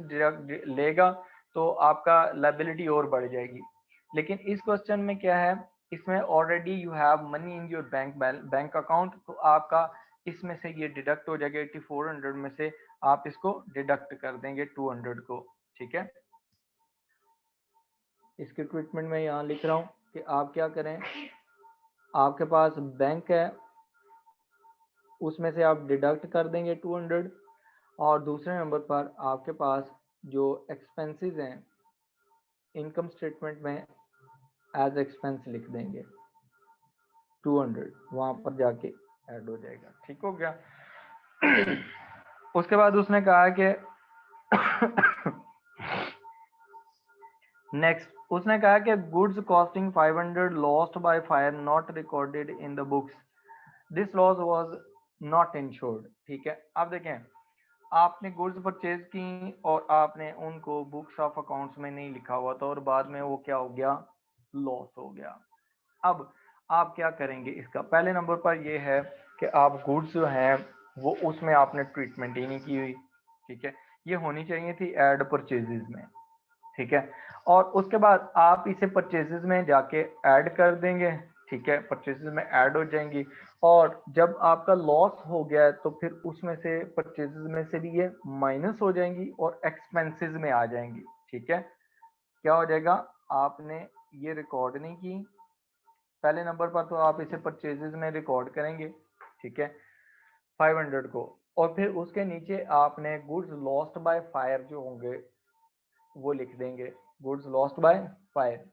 लेगा तो आपका लायबिलिटी और बढ़ जाएगी। लेकिन इस क्वेश्चन में क्या है, इसमें already you have money in your bank account, तो आपका इसमें से ये डिडक्ट हो जाएगा, 8400 में से आप इसको डिडक्ट कर देंगे 200 को, ठीक है। इसकी ट्रीटमेंट में यहाँ लिख रहा हूँ कि आप क्या करें, आपके पास बैंक है उसमें से आप डिडक्ट कर देंगे 200, और दूसरे नंबर पर आपके पास जो एक्सपेंसेस हैं इनकम स्टेटमेंट में एज एक्सपेंस लिख देंगे 200, वहां पर जाके ऐड हो जाएगा, ठीक हो गया। उसके बाद उसने कहा कि नेक्स्ट उसने कहा कि goods costing 500 lost by fire not recorded in the books, this loss was not insured, ठीक है। अब देखें आपने गुड्स परचेज की और आपने उनको बुक्स ऑफ अकाउंट्स में नहीं लिखा हुआ था, और बाद में वो क्या हो गया, लॉस हो गया। अब आप क्या करेंगे इसका, पहले नंबर पर ये है कि आप गुड्स जो हैं वो उसमें आपने ट्रीटमेंट ही नहीं की हुई, ठीक है। ये होनी चाहिए थी एड परचेजेस में, ठीक है। और उसके बाद आप इसे परचेजेस में जाके ऐड कर देंगे, ठीक है, परचेजेस में ऐड हो जाएंगी। और जब आपका लॉस हो गया है तो फिर उसमें से परचेजेस में से भी ये माइनस हो जाएंगी और एक्सपेंसेस में आ जाएंगी, ठीक है। क्या हो जाएगा, आपने ये रिकॉर्ड नहीं की पहले नंबर पर, तो आप इसे परचेजेस में रिकॉर्ड करेंगे, ठीक है, 500 को। और फिर उसके नीचे आपने गुड्स लॉस्ट बाय फायर जो होंगे वो लिख देंगे, गुड्स लॉस्ट बाय फायर।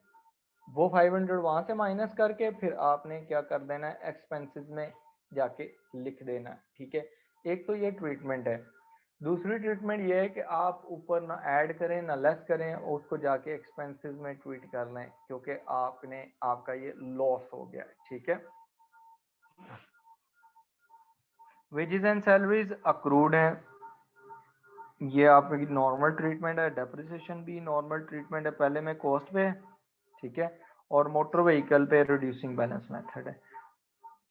वो 500 वहां से माइनस करके फिर आपने क्या कर देना है, एक्सपेंसेस में जाके लिख देना है, ठीक है। एक तो ये ट्रीटमेंट है। दूसरी ट्रीटमेंट ये है कि आप ऊपर ना ऐड करें ना लेस करें, उसको जाके एक्सपेंसेस में ट्वीट कर लें, क्योंकि आपका ये लॉस हो गया, ठीक है। वेजेस एंड सैलरीज अक्रूड है, ये आपकी नॉर्मल ट्रीटमेंट है। डेप्रिसिएशन भी नॉर्मल ट्रीटमेंट है, पहले में कॉस्ट पे है, ठीक है। और मोटर व्हीकल पे रिड्यूसिंग बैलेंस मेथड है,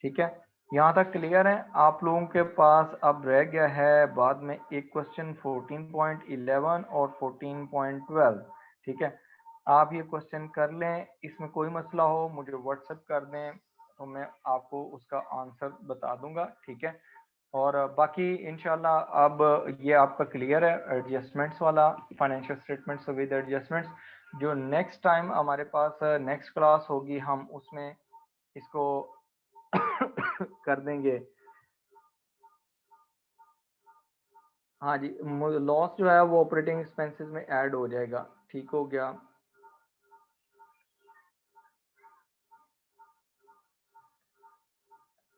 ठीक है। यहाँ तक क्लियर है। आप लोगों के पास अब रह गया है बाद में एक क्वेश्चन 14.11 और 14.12, ठीक है। आप ये क्वेश्चन कर लें, इसमें कोई मसला हो मुझे व्हाट्सएप कर दें तो मैं आपको उसका आंसर बता दूंगा, ठीक है। और बाकी इंशाल्लाह अब ये आपका क्लियर है एडजस्टमेंट्स वाला, फाइनेंशियल स्टेटमेंट्स विद एडजस्टमेंट्स। जो नेक्स्ट टाइम हमारे पास नेक्स्ट क्लास होगी हम उसमें इसको कर देंगे। हाँ जी, लॉस जो है वो ऑपरेटिंग एक्सपेंसेस में ऐड हो जाएगा, ठीक हो गया।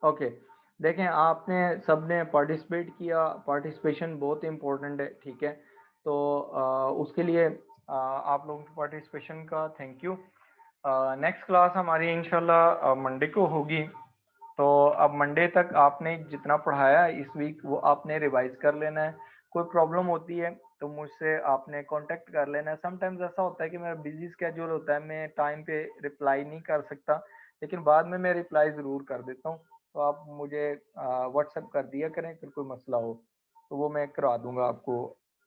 ओके, देखें आपने सबने पार्टिसिपेट किया, पार्टिसिपेशन बहुत इंपॉर्टेंट है, ठीक है। तो उसके लिए आप लोगों की पार्टिसिपेशन का थैंक यू। नेक्स्ट क्लास हमारी इंशाल्लाह मंडे को होगी। तो अब मंडे तक आपने जितना पढ़ाया है इस वीक वो आपने रिवाइज कर लेना है। कोई प्रॉब्लम होती है तो मुझसे आपने कांटेक्ट कर लेना है। समटाइम्स ऐसा होता है कि मेरा बिजी स्केड्यूल होता है, मैं टाइम पे रिप्लाई नहीं कर सकता, लेकिन बाद में मैं रिप्लाई ज़रूर कर देता हूँ। तो आप मुझे व्हाट्सएप कर दिया करें, फिर कोई मसला हो तो वो मैं करा दूंगा आपको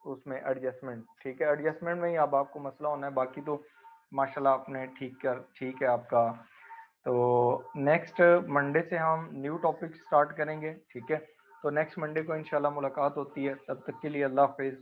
उसमें एडजस्टमेंट, ठीक है। एडजस्टमेंट में ही अब आपको मसला होना है, बाकी तो माशाल्लाह आपने ठीक है आपका। तो नेक्स्ट मंडे से हम न्यू टॉपिक स्टार्ट करेंगे, ठीक है। तो नेक्स्ट मंडे को इंशाल्लाह मुलाकात होती है, तब तक के लिए अल्लाह हाफिज़।